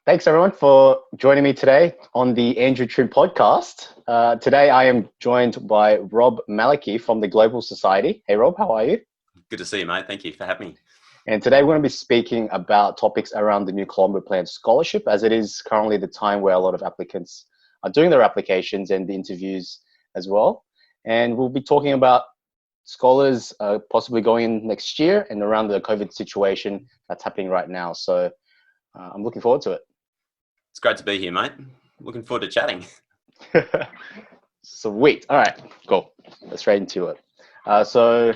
Thanks everyone for joining me today on the Andrew Trinh podcast. Today I am joined by Rob Malicki from the Global Society. Hey Rob, how are you? Good to see you, mate. Thank you for having me. And today we're going to be speaking about topics around the new Colombo Plan scholarship, as it is currently the time where a lot of applicants are doing their applications and the interviews as well. And we'll be talking about scholars possibly going in next year and around the COVID situation that's happening right now. So I'm looking forward to it. It's great to be here, mate. Looking forward to chatting. Sweet. All right, cool. Let's straight into it. So,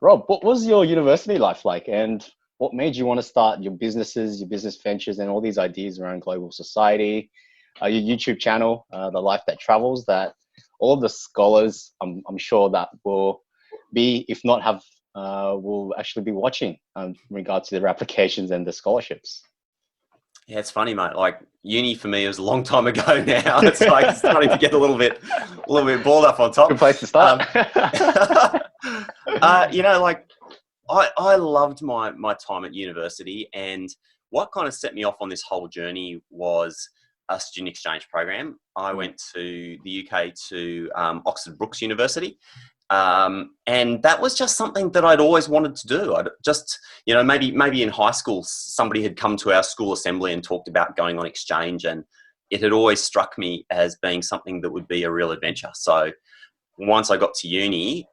Rob, what was your university life like, and what made you want to start your businesses, your business ventures, and all these ideas around Global Society, your YouTube channel, The Life That Travels, that all of the scholars, I'm sure that will be, if not have, will actually be watching in regards to their applications and the scholarships. Yeah, it's funny, mate. Like uni for me was a long time ago now. It's like starting to get a little bit balled up on top. Good place to start. I loved my time at university, and what kind of set me off on this whole journey was a student exchange program. I went to the UK to Oxford Brookes University. And that was just something that I'd always wanted to do. I'd just, maybe in high school, somebody had come to our school assembly and talked about going on exchange, and it had always struck me as being something that would be a real adventure. So once I got to uni,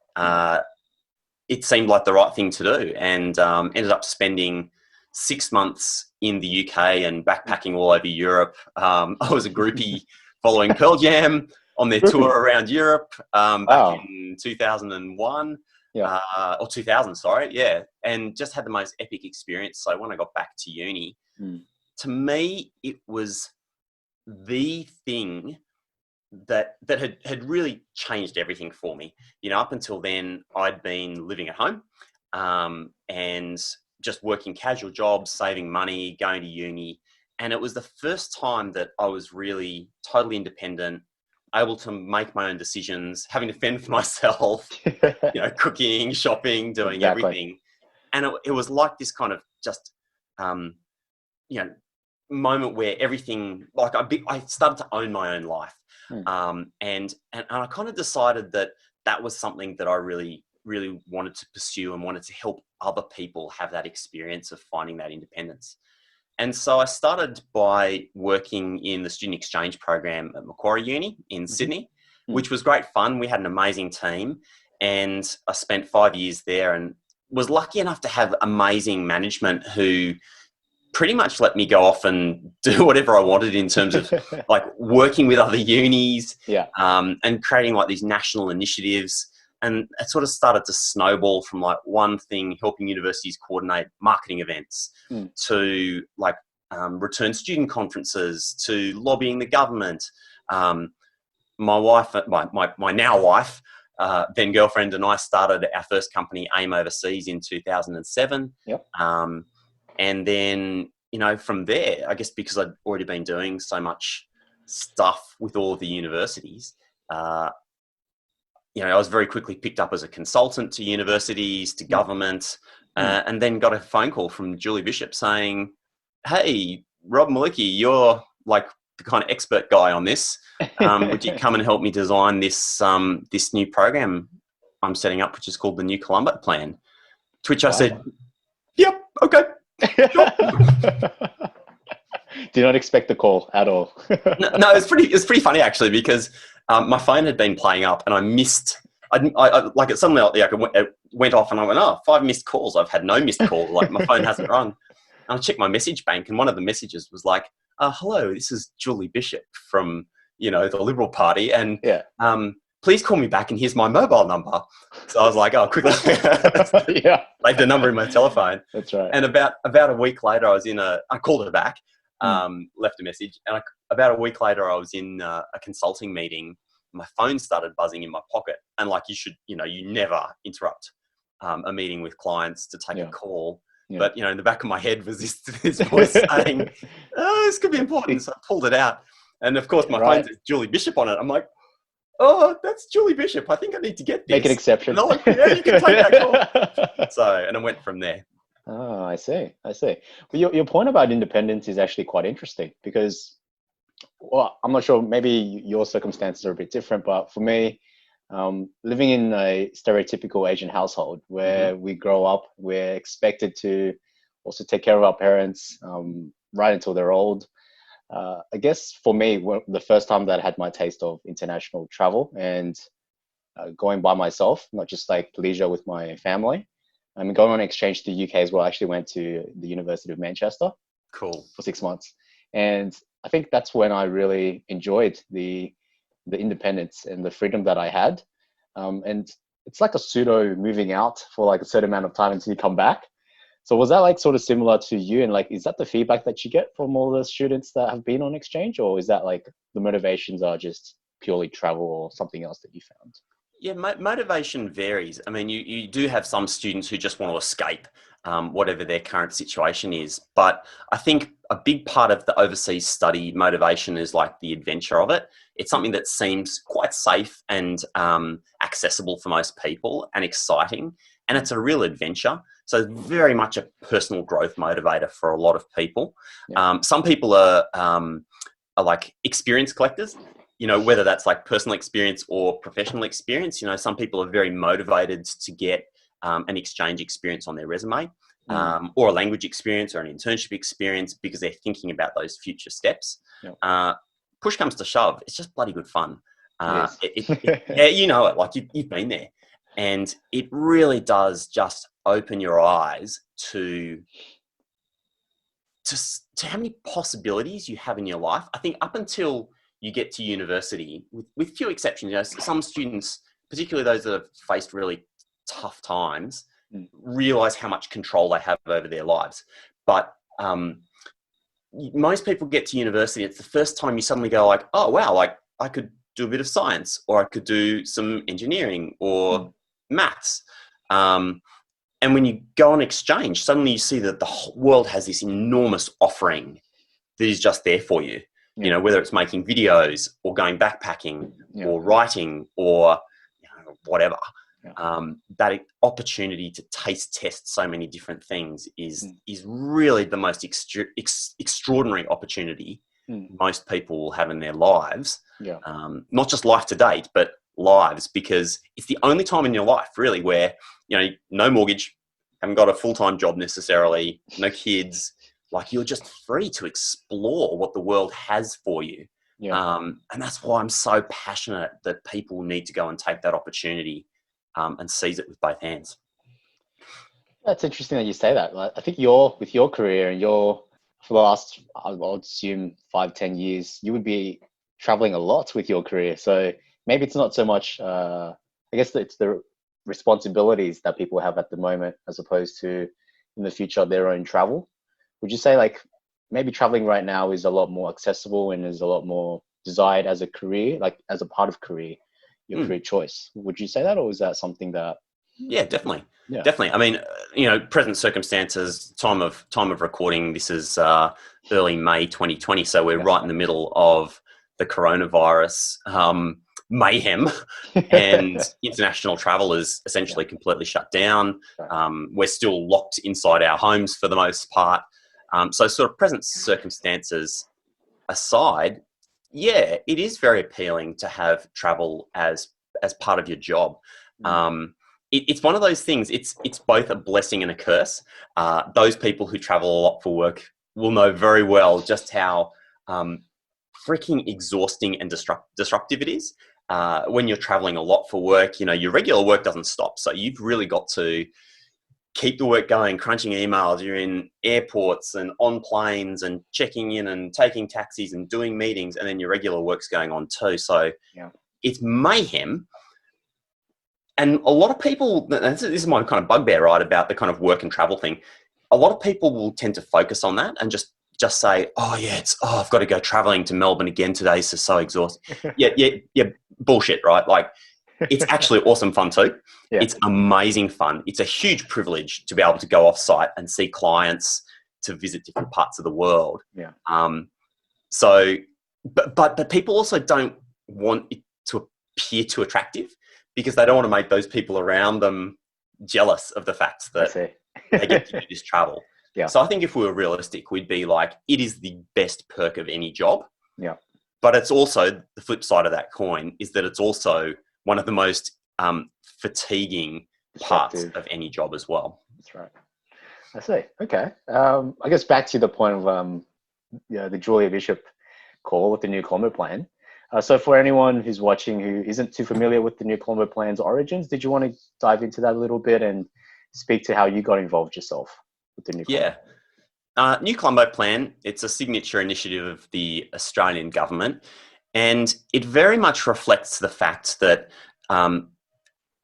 it seemed like the right thing to do, and ended up spending 6 months in the UK and backpacking all over Europe. I was a groupie following Pearl Jam on their tour around Europe back in 2001, or 2000, sorry, yeah, and just had the most epic experience. So when I got back to uni, to me, it was the thing that had really changed everything for me. Up until then, I'd been living at home and just working casual jobs, saving money, going to uni, and it was the first time that I was really totally independent, able to make my own decisions, having to fend for myself, cooking, shopping, doing everything. And it was like this kind of just, moment where everything, like I started to own my own life. And I kind of decided that was something that I really, really wanted to pursue and wanted to help other people have that experience of finding that independence. And so I started by working in the student exchange program at Macquarie Uni in Sydney, which was great fun. We had an amazing team, and I spent 5 years there and was lucky enough to have amazing management who pretty much let me go off and do whatever I wanted in terms of like working with other unis and creating like these national initiatives. And it sort of started to snowball from like one thing, helping universities coordinate marketing events, to like return student conferences, to lobbying the government. My wife, my now wife, then girlfriend, and I started our first company, AIM Overseas, in 2007. And then, from there, I guess because I'd already been doing so much stuff with all the universities, I was very quickly picked up as a consultant to universities, to government, and then got a phone call from Julie Bishop saying, "Hey, Rob Malicki, you're like the kind of expert guy on this. Would you come and help me design this this new program I'm setting up, which is called the New Colombo Plan?" To which I said, "Yep, okay, sure." Did not expect the call at all. No, it's pretty funny actually, because my phone had been playing up and I missed. I like it suddenly. It went off and I went, 5 missed calls. I've had no missed calls. Like my phone hasn't rung. And I checked my message bank, and one of the messages was like, "Hello, this is Julie Bishop from the Liberal Party, and please call me back, and here's my mobile number." So I was like, "Oh, quickly." Leave the number in my telephone. That's right. And about a week later, I called her back. Left a message, and about a week later I was in a consulting meeting. My phone started buzzing in my pocket, and like you never interrupt a meeting with clients to take a call, but in the back of my head was this voice saying, this could be important. So I pulled it out, and of course my phone says Julie Bishop on it. I'm like, "Oh, that's Julie Bishop. I think I need to get this. Make an exception." And they're like, "Yeah, you can take that call." So, and I went from there. Oh, I see. I see. Well, your point about independence is actually quite interesting because, well, I'm not sure, maybe your circumstances are a bit different, but for me, living in a stereotypical Asian household Hmm. where we grow up, we're expected to also take care of our parents right until they're old. I guess for me, the first time that I had my taste of international travel and going by myself, not just like leisure with my family. I'm going on exchange to the UK as well. I actually went to the University of Manchester Cool. for 6 months, and I think that's when I really enjoyed the independence and the freedom that I had. And it's like a pseudo moving out for like a certain amount of time until you come back. So was that like sort of similar to you? And like, is that the feedback that you get from all the students that have been on exchange, or is that like the motivations are just purely travel or something else that you found? Yeah, motivation varies. I mean, you do have some students who just want to escape whatever their current situation is. But I think a big part of the overseas study motivation is like the adventure of it. It's something that seems quite safe and accessible for most people and exciting. And it's a real adventure. So very much a personal growth motivator for a lot of people. Yeah. Some people are like experience collectors, you know, whether that's like personal experience or professional experience. You know, some people are very motivated to get an exchange experience on their resume, Mm. or a language experience or an internship experience because they're thinking about those future steps. Yeah. Push comes to shove, it's just bloody good fun. It is. Yeah, you know it, like you've been there. And it really does just open your eyes to how many possibilities you have in your life. I think up until you get to university, with few exceptions, you know, some students, particularly those that have faced really tough times, Mm. realize how much control they have over their lives. But most people get to university, it's the first time you suddenly go like, oh, wow, like I could do a bit of science, or I could do some engineering or Mm. maths. And when you go on exchange, suddenly you see that the whole world has this enormous offering that is just there for you. You Yeah. know, whether it's making videos or going backpacking Yeah. or writing or, you know, whatever. Yeah. That opportunity to taste test so many different things is Mm. really the most extraordinary opportunity Mm. most people will have in their lives. Yeah. Not just life to date, but lives, because it's the only time in your life really where, you know, no mortgage, haven't got a full-time job necessarily, no kids, like you're just free to explore what the world has for you. Yeah. And that's why I'm so passionate that people need to go and take that opportunity and seize it with both hands. That's interesting that you say that. Like, I think you're with your career and your for the last, I would assume 5, 10 years, you would be traveling a lot with your career. So maybe it's not so much. I guess it's the responsibilities that people have at the moment, as opposed to in the future their own travel. Would you say like maybe traveling right now is a lot more accessible and is a lot more desired as a career, like as a part of career, your Mm. career choice? Would you say that, or is that something that? Yeah, definitely. Yeah. Definitely. I mean, you know, present circumstances, time of recording, this is early May 2020. So we're Yes. right in the middle of the coronavirus mayhem, and international travel is Yeah. essentially completely shut down. Right. We're still locked inside our homes for the most part. So sort of present circumstances aside, yeah, it is very appealing to have travel as part of your job. Mm. It's one of those things. It's both a blessing and a curse. Those people who travel a lot for work will know very well just how freaking exhausting and disruptive it is. When you're traveling a lot for work, you know, your regular work doesn't stop. So you've really got to keep the work going, crunching emails. You're in airports and on planes and checking in and taking taxis and doing meetings, and then your regular work's going on too. So Yeah. it's mayhem. And a lot of people, this is my kind of bugbear, right, about the kind of work and travel thing. A lot of people will tend to focus on that and just say, oh yeah, I've got to go traveling to Melbourne again today, so exhausting. Yeah, bullshit, right? Like, it's actually awesome fun too. Yeah. It's amazing fun. It's a huge privilege to be able to go off site and see clients, to visit different parts of the world. Yeah. So, but people also don't want it to appear too attractive because they don't want to make those people around them jealous of the fact I that see. they get to do this travel. Yeah. So I think if we were realistic, we'd be like, it is the best perk of any job. Yeah. But it's also the flip side of that coin is that it's also one of the most fatiguing parts of any job as well. That's right. I see. Okay. I guess back to the point of the Julia Bishop call with the New Colombo Plan. So for anyone who's watching who isn't too familiar with the New Colombo Plan's origins, did you want to dive into that a little bit and speak to how you got involved yourself with the New Colombo? Yeah. New Colombo Plan, it's a signature initiative of the Australian government, and it very much reflects the fact that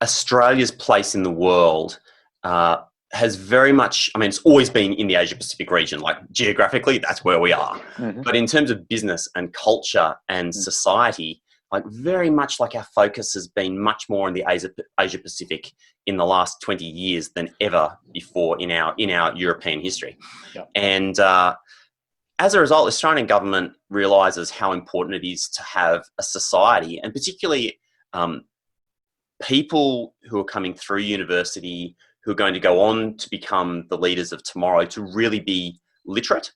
Australia's place in the world has very much, I mean, it's always been in the Asia Pacific region, like geographically, that's where we are. Mm-hmm. But in terms of business and culture and society, like very much like our focus has been much more in the Asia Pacific in the last 20 years than ever before in our European history. Yep. And as a result, the Australian government realises how important it is to have a society, and particularly people who are coming through university, who are going to go on to become the leaders of tomorrow, to really be literate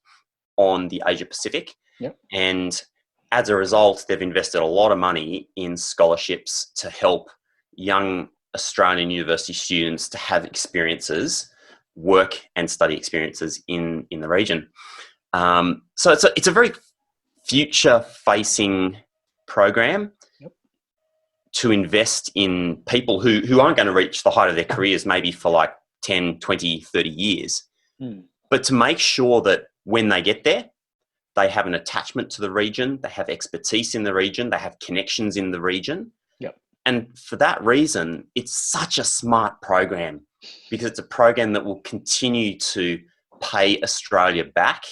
on the Asia Pacific. Yep. And as a result, they've invested a lot of money in scholarships to help young Australian university students to have experiences, work and study experiences in the region. So it's a very future-facing program. Yep. To invest in people who aren't going to reach the height of their careers maybe for like 10, 20, 30 years. But to make sure that when they get there, they have an attachment to the region, they have expertise in the region, they have connections in the region. Yep. And for that reason, it's such a smart program, because it's a program that will continue to pay Australia back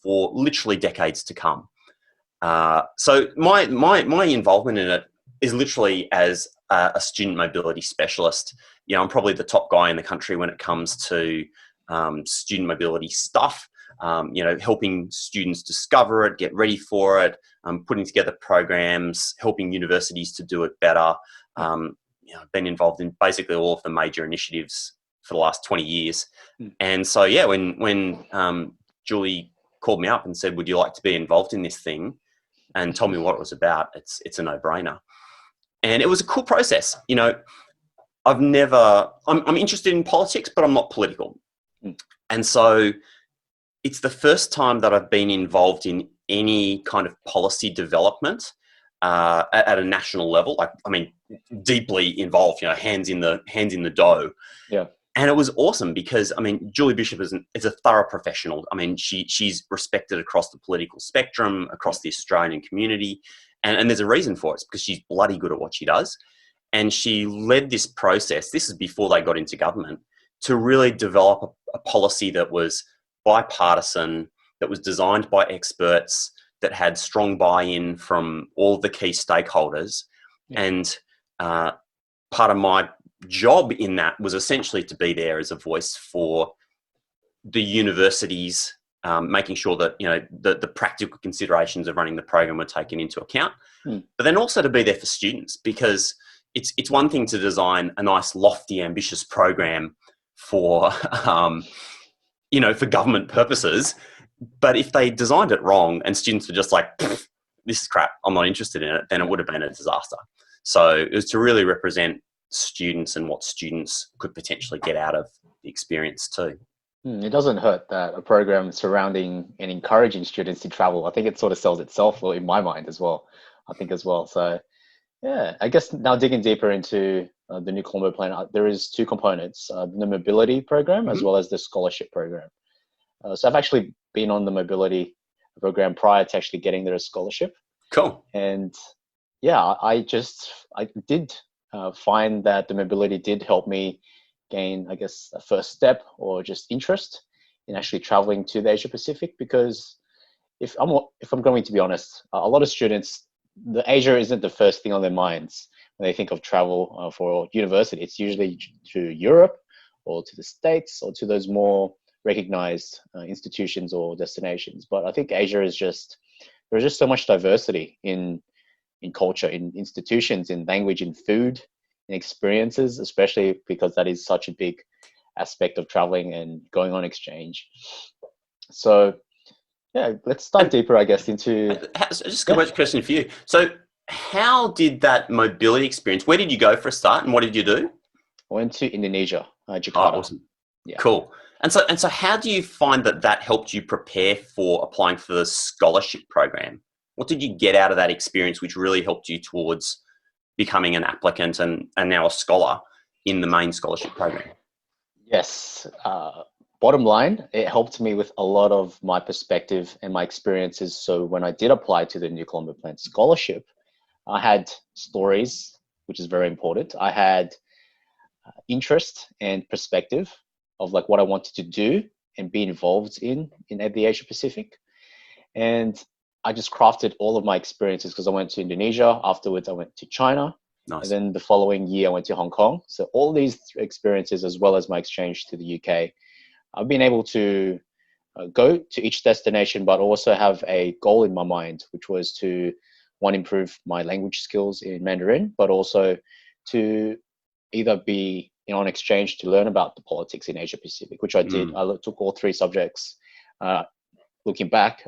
for literally decades to come. So my involvement in it is literally as a student mobility specialist. You know, I'm probably the top guy in the country when it comes to student mobility stuff. You know, helping students discover it, get ready for it, putting together programs, helping universities to do it better. You know, I've been involved in basically all of the major initiatives for the last 20 years. And so, yeah, when Julie called me up and said, would you like to be involved in this thing, and told me what it was about, it's a no-brainer. And it was a cool process. You know, I'm interested in politics, but I'm not political. And so it's the first time that I've been involved in any kind of policy development at a national level. Like, I mean, deeply involved, you know, hands in the dough. Yeah. And it was awesome because, I mean, Julie Bishop is a thorough professional. I mean, she's respected across the political spectrum, across the Australian community. And there's a reason for it. It's because she's bloody good at what she does. And she led this process, this is before they got into government, to really develop a policy that was bipartisan, that was designed by experts, that had strong buy-in from all the key stakeholders. Yeah. And part of my job in that was essentially to be there as a voice for the universities, making sure that, you know, the practical considerations of running the program were taken into account, but then also to be there for students, because it's one thing to design a nice, lofty, ambitious program for, you know, for government purposes, but if they designed it wrong and students were just like, this is crap, I'm not interested in it, then it would have been a disaster. So it was to really represent students and what students could potentially get out of the experience too. It doesn't hurt that a program surrounding and encouraging students to travel, I think it sort of sells itself in my mind as well, So yeah, I guess now digging deeper into the New Colombo Plan, there is two components, the mobility program as well as the scholarship program. So I've actually been on the mobility program prior to actually getting their scholarship. Cool. And yeah, I did find that the mobility did help me gain, I guess, a first step or just interest in actually traveling to the Asia Pacific, because if I'm going to be honest, a lot of students, the Asia isn't the first thing on their minds when they think of travel for university. It's usually to Europe or to the States or to those more recognized institutions or destinations. But I think Asia is there's just so much diversity in culture, in institutions, in language, in food, in experiences, especially because that is such a big aspect of traveling and going on exchange. So yeah, let's dive deeper, I guess, into. Just a question for you. So how did that mobility experience, where did you go for a start and what did you do? I went to Indonesia, Oh, Jakarta. awesome. Yeah. Cool. And so how do you find that helped you prepare for applying for the scholarship program? What did you get out of that experience which really helped you towards becoming an applicant and now a scholar in the main scholarship program? Yes. Bottom line, it helped me with a lot of my perspective and my experiences. So when I did apply to the New Colombo Plan scholarship, I had stories, which is very important. I had interest and perspective of like what I wanted to do and be involved in the Asia Pacific. And I just crafted all of my experiences because I went to Indonesia. Afterwards, I went to China. Nice. And then the following year, I went to Hong Kong. So all these experiences, as well as my exchange to the UK, I've been able to go to each destination, but also have a goal in my mind, which was to, one, improve my language skills in Mandarin, but also to either be on exchange to learn about the politics in Asia Pacific, which I did. I took all 3 subjects looking back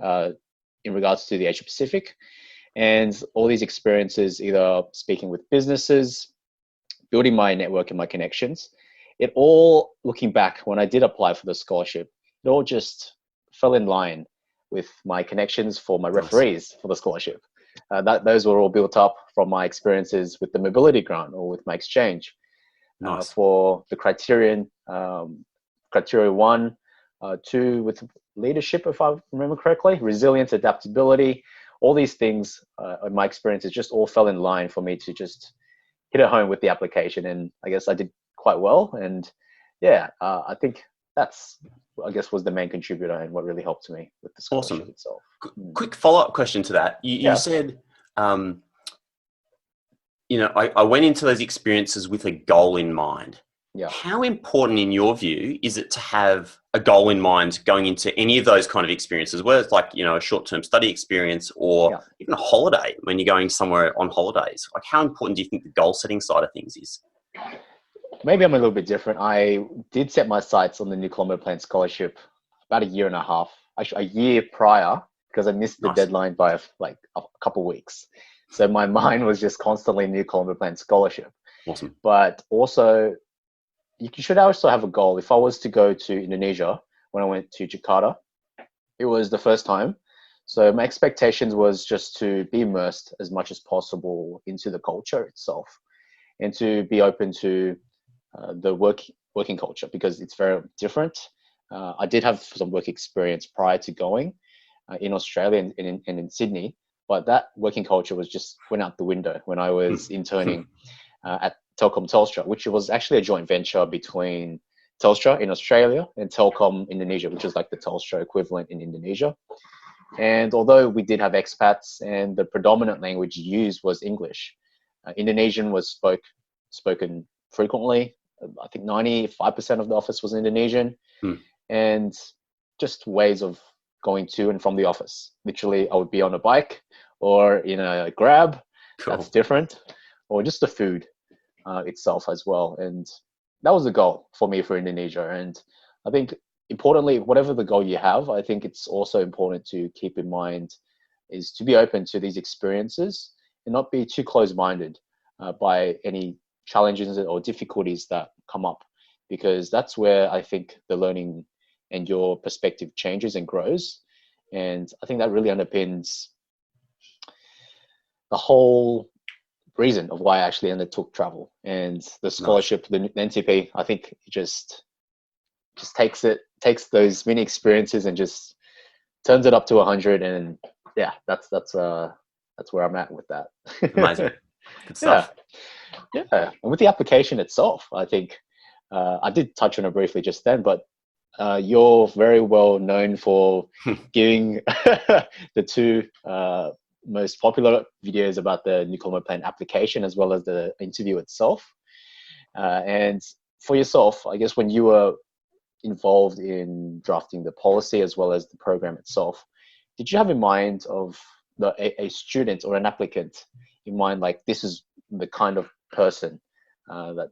in regards to the Asia Pacific. And all these experiences, either speaking with businesses, building my network and my connections, it all, looking back, when I did apply for the scholarship, it all just fell in line with my connections for my referees for the scholarship. Those were all built up from my experiences with the mobility grant or with my exchange. Nice. For the criteria 1, 2 with leadership, if I remember correctly, resilience, adaptability, all these things in my experiences just all fell in line for me to just hit it home with the application. And I guess I did quite well. And yeah, I think that's, I guess, was the main contributor and what really helped me with the scholarship itself. Quick follow-up question to that. You said, I went into those experiences with a goal in mind. Yeah. How important, in your view, is it to have a goal in mind going into any of those kind of experiences, whether it's like, a short-term study experience or even a holiday when you're going somewhere on holidays? Like, how important do you think the goal-setting side of things is? Maybe I'm a little bit different. I did set my sights on the New Colombo Plan scholarship about a year and a half, actually a year prior, because I missed the deadline by like a couple of weeks. So my mind was just constantly New Colombo Plan scholarship. Awesome. But also, you should also have a goal. If I was to go to Indonesia when I went to Jakarta, it was the first time. So my expectations was just to be immersed as much as possible into the culture itself and to be open to the working culture, because it's very different. I did have some work experience prior to going in Australia and in Sydney, but that working culture went out the window when I was interning at Telkom Telstra, which was actually a joint venture between Telstra in Australia and Telkom Indonesia, which is like the Telstra equivalent in Indonesia. And although we did have expats and the predominant language used was English, Indonesian was spoken frequently. I think 95% of the office was Indonesian, and just ways of going to and from the office. Literally, I would be on a bike or in a Grab. Cool. That's different, or just the food itself as well. And that was the goal for me for Indonesia. And I think importantly, whatever the goal you have, I think it's also important to keep in mind is to be open to these experiences and not be too close-minded by any challenges or difficulties that come up, because that's where I think the learning and your perspective changes and grows. And I think that really underpins the whole reason of why I actually undertook travel. And the scholarship, the NCP, I think it just takes those mini experiences and just turns it up to 100. And yeah, that's where I'm at with that. Amazing. Good stuff. Yeah. And with the application itself, I think I did touch on it briefly just then, but you're very well known for giving the 2 most popular videos about the New Colombo Plan application as well as the interview itself. And for yourself, I guess when you were involved in drafting the policy as well as the program itself, did you have in mind of a student or an applicant in mind, like this is the kind of person that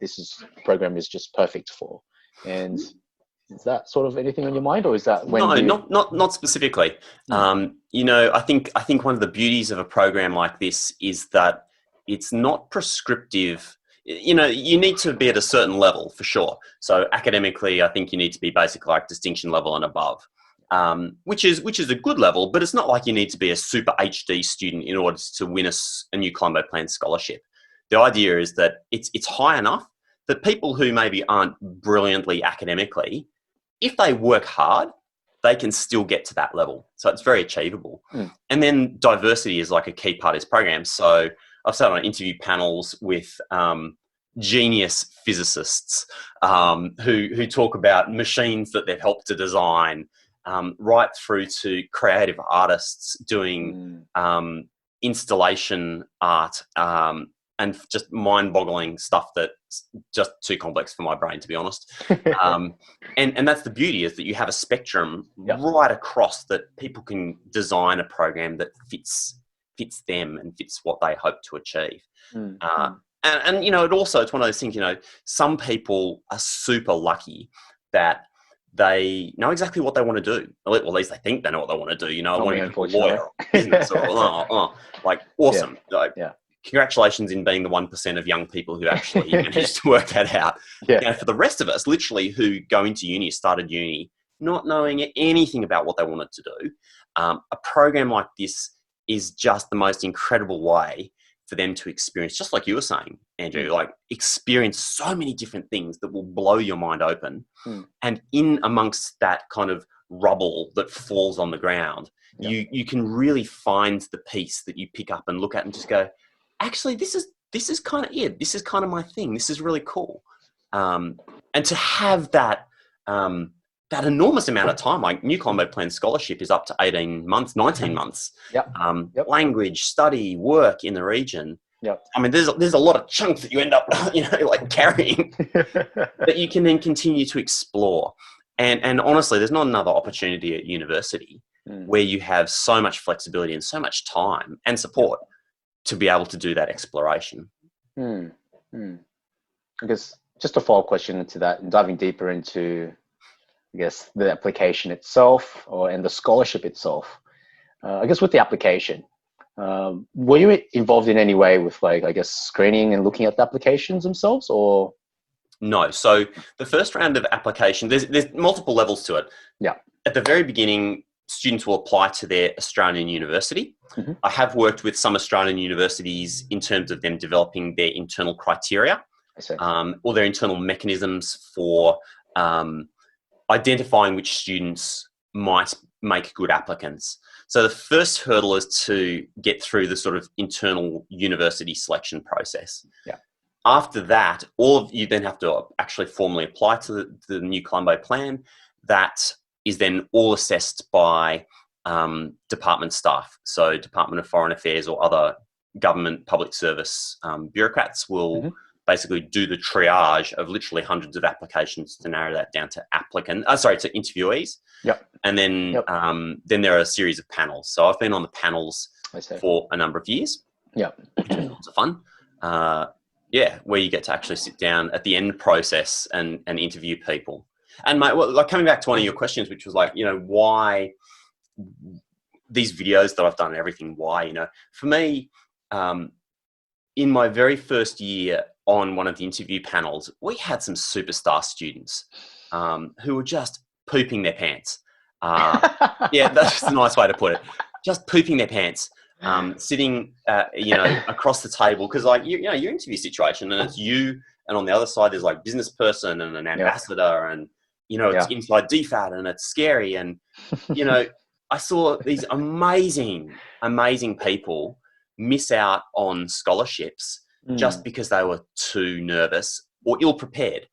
program is just perfect for? And is that sort of anything on your mind, or is that when No, not specifically. You know, I think one of the beauties of a program like this is that it's not prescriptive. You know, you need to be at a certain level for sure. So academically, I think you need to be basically like distinction level and above, which is a good level. But it's not like you need to be a super HD student in order to win a new Colombo Plan scholarship. The idea is that it's high enough that people who maybe aren't brilliantly academically, if they work hard, they can still get to that level. So it's very achievable. And then diversity is like a key part of this program. So I've sat on interview panels with genius physicists who talk about machines that they've helped to design, right through to creative artists doing installation art, and just mind-boggling stuff that's just too complex for my brain, to be honest. And that's the beauty, is that you have a spectrum right across, that people can design a program that fits them and fits what they hope to achieve. And you know, it's one of those things, you know, some people are super lucky that they know exactly what they want to do. Well, at least they think they know what they want to do. You know, I want to become a lawyer or business or like, awesome. Congratulations in being the 1% of young people who actually managed to work that out. You know, for the rest of us, literally, who go into uni, started uni, not knowing anything about what they wanted to do, a program like this is just the most incredible way for them to experience, just like you were saying, Andrew, like experience so many different things that will blow your mind open. And in amongst that kind of rubble that falls on the ground, you can really find the piece that you pick up and look at and just go, actually, this is kind of it. This is kind of my thing. This is really cool. And to have that that enormous amount of time, like New Colombo Plan scholarship is up to 18 months, 19 months. Language, study, work in the region. I mean, there's a lot of chunks that you end up, you know, like carrying that you can then continue to explore. And honestly, there's not another opportunity at university where you have so much flexibility and so much time and support to be able to do that exploration. I guess just a follow-up question into that, diving deeper into, I guess, the application itself and the scholarship itself. I guess with the application, were you involved in any way with, like, I guess, screening and looking at the applications themselves, or? No. So the first round of application, there's multiple levels to it. At the very beginning, students will apply to their Australian university. I have worked with some Australian universities in terms of them developing their internal criteria, or their internal mechanisms for identifying which students might make good applicants. So the first hurdle is to get through the sort of internal university selection process. After that, all of you then have to actually formally apply to the new Colombo Plan. That is then all assessed by department staff. So Department of Foreign Affairs or other government public service bureaucrats will basically do the triage of literally hundreds of applications to narrow that down to to interviewees. And then then there are a series of panels. So I've been on the panels for a number of years. Which is lots of fun. Where you get to actually sit down at the end process and interview people. And like coming back to one of your questions, which was like, you know, why these videos that I've done and everything, why, you know, for me, in my very first year on one of the interview panels, we had some superstar students who were just pooping their pants. That's a nice way to put it. Just pooping their pants, sitting, you know, across the table. Because, like, you know, your interview situation, and it's you, and on the other side there's like business person and an ambassador, and, you know, it's inside DFAT and it's scary. And, you know, I saw these amazing people miss out on scholarships just because they were too nervous or ill-prepared.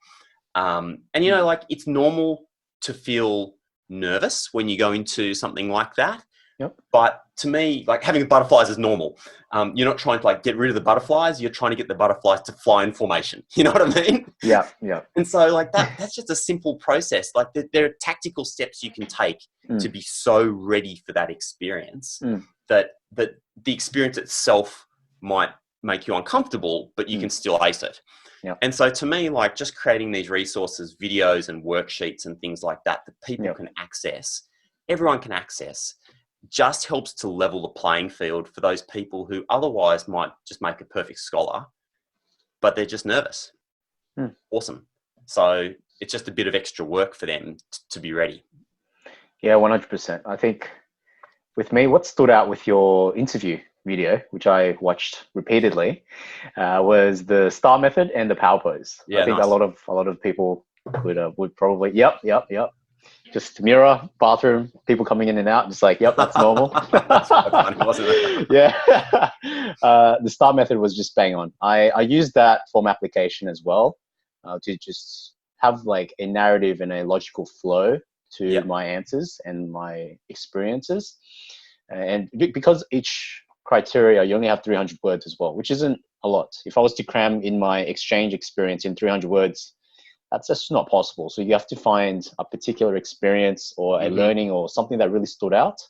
And, you know, like, it's normal to feel nervous when you go into something like that. But to me, like, having the butterflies is normal. You're not trying to, like, get rid of the butterflies. You're trying to get the butterflies to fly in formation. You know what I mean? And so, like, that's just a simple process. Like, there are tactical steps you can take to be so ready for that experience that the experience itself might make you uncomfortable, but you can still ace it. Yep. And so to me, like just creating these resources, videos and worksheets and things like that, that people can access, everyone can access, just helps to level the playing field for those people who otherwise might just make a perfect scholar, but they're just nervous. Awesome. So it's just a bit of extra work for them to be ready. Yeah, 100%. I think with me, what stood out with your interview video, which I watched repeatedly, was the STAR method and the power pose. Yeah, I think nice. a lot of people would probably, yep. Just mirror, bathroom, people coming in and out, just like, yep, that's normal. That's quite funny, wasn't it? Yeah. The STAR method was just bang on. I used that form application as well to just have like a narrative and a logical flow to my answers and my experiences. And because each criteria, you only have 300 words as well, which isn't a lot. If I was to cram in my exchange experience in 300 words, that's just not possible. So you have to find a particular experience or a learning or something that really stood out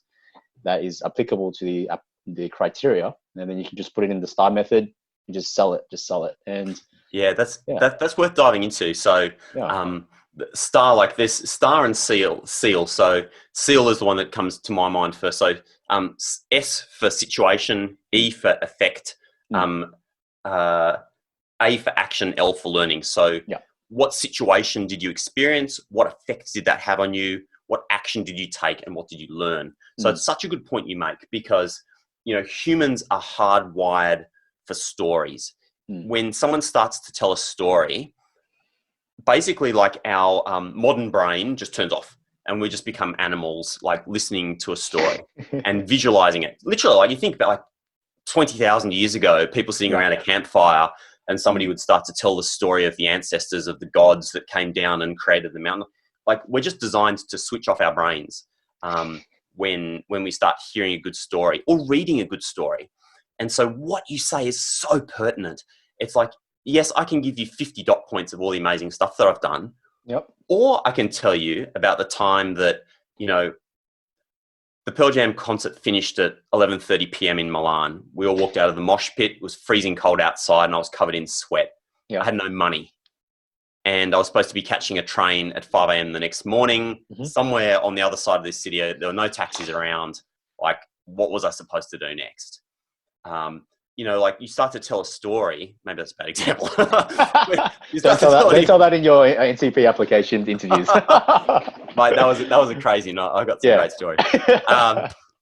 that is applicable to the criteria. And then you can just put it in the STAR method and just sell it. And yeah, that's worth diving into. So STAR, like this, STAR and SEAL. So SEAL is the one that comes to my mind first. So S for situation, E for effect, A for action, L for learning. So what situation did you experience? What effect did that have on you? What action did you take and what did you learn? So it's such a good point you make because, you know, humans are hardwired for stories. When someone starts to tell a story, basically like our modern brain just turns off and we just become animals, like listening to a story and visualizing it. Literally, like you think about like 20,000 years ago, people sitting around a campfire and somebody would start to tell the story of the ancestors of the gods that came down and created the mountain. Like we're just designed to switch off our brains when we start hearing a good story or reading a good story. And so what you say is so pertinent. It's like, yes, I can give you 50 dot points of all the amazing stuff that I've done. Or I can tell you about the time that, you know, the Pearl Jam concert finished at 11:30 p.m. in Milan. We all walked out of the mosh pit. It was freezing cold outside and I was covered in sweat. I had no money. And I was supposed to be catching a train at 5 a.m. the next morning, somewhere on the other side of this city. There were no taxis around. Like, what was I supposed to do next? You know, like you start to tell a story. Maybe that's a bad example. Don't tell that in your NCP application interviews. Mate, that was a crazy night. I got some great stories.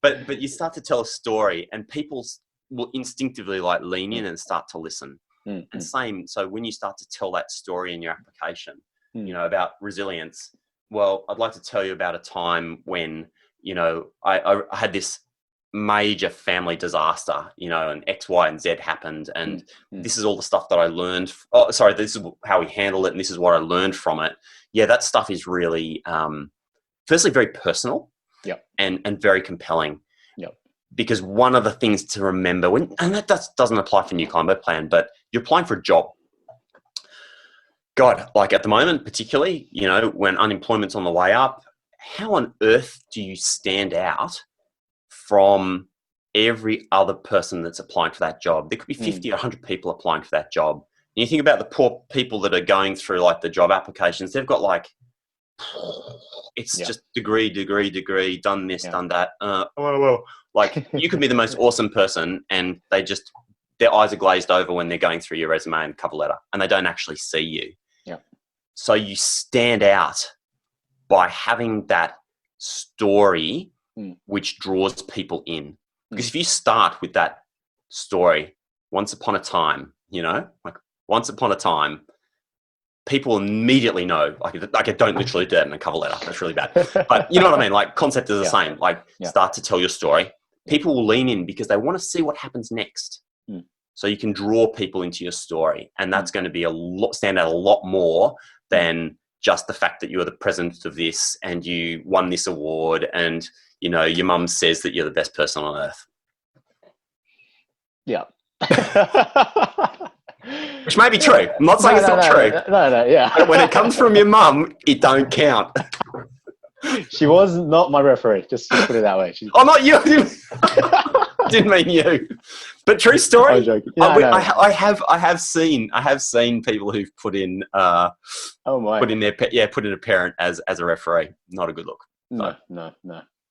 But you start to tell a story and people will instinctively like lean in and start to listen. And same, so when you start to tell that story in your application, you know, about resilience, well, I'd like to tell you about a time when, you know, I had this major family disaster, you know, and X, Y, and Z happened. And this is all the stuff that I learned. This is how we handle it. And this is what I learned from it. Yeah, that stuff is really, firstly, very personal and very compelling. Because one of the things to remember and that doesn't apply for New Colombo Plan, but you're applying for a job. God, like at the moment, particularly, you know, when unemployment's on the way up, how on earth do you stand out from every other person that's applying for that job? There could be 50 or 100 people applying for that job. And you think about the poor people that are going through like the job applications, they've got like, it's just degree, done this, done that. Like you could be the most awesome person and their eyes are glazed over when they're going through your resume and cover letter and they don't actually see you. So you stand out by having that story which draws people in. Because if you start with that story, once upon a time, you know, like once upon a time, people immediately know, like I don't literally do that in a cover letter. That's really bad. But you know what I mean? Like concept is the same. Like start to tell your story. People will lean in because they want to see what happens next. So you can draw people into your story. And that's going to be stand out a lot more than just the fact that you are the president of this and you won this award and, you know, your mum says that you're the best person on earth. Which may be true. I'm not saying it's not true. No. But when it comes from your mum, it don't count. She was not my referee. Just put it that way. Oh, not you. Didn't mean you. But true I'm story. joking. Yeah, I know. I have seen people who've put in Oh my. put in a parent as a referee. Not a good look. No.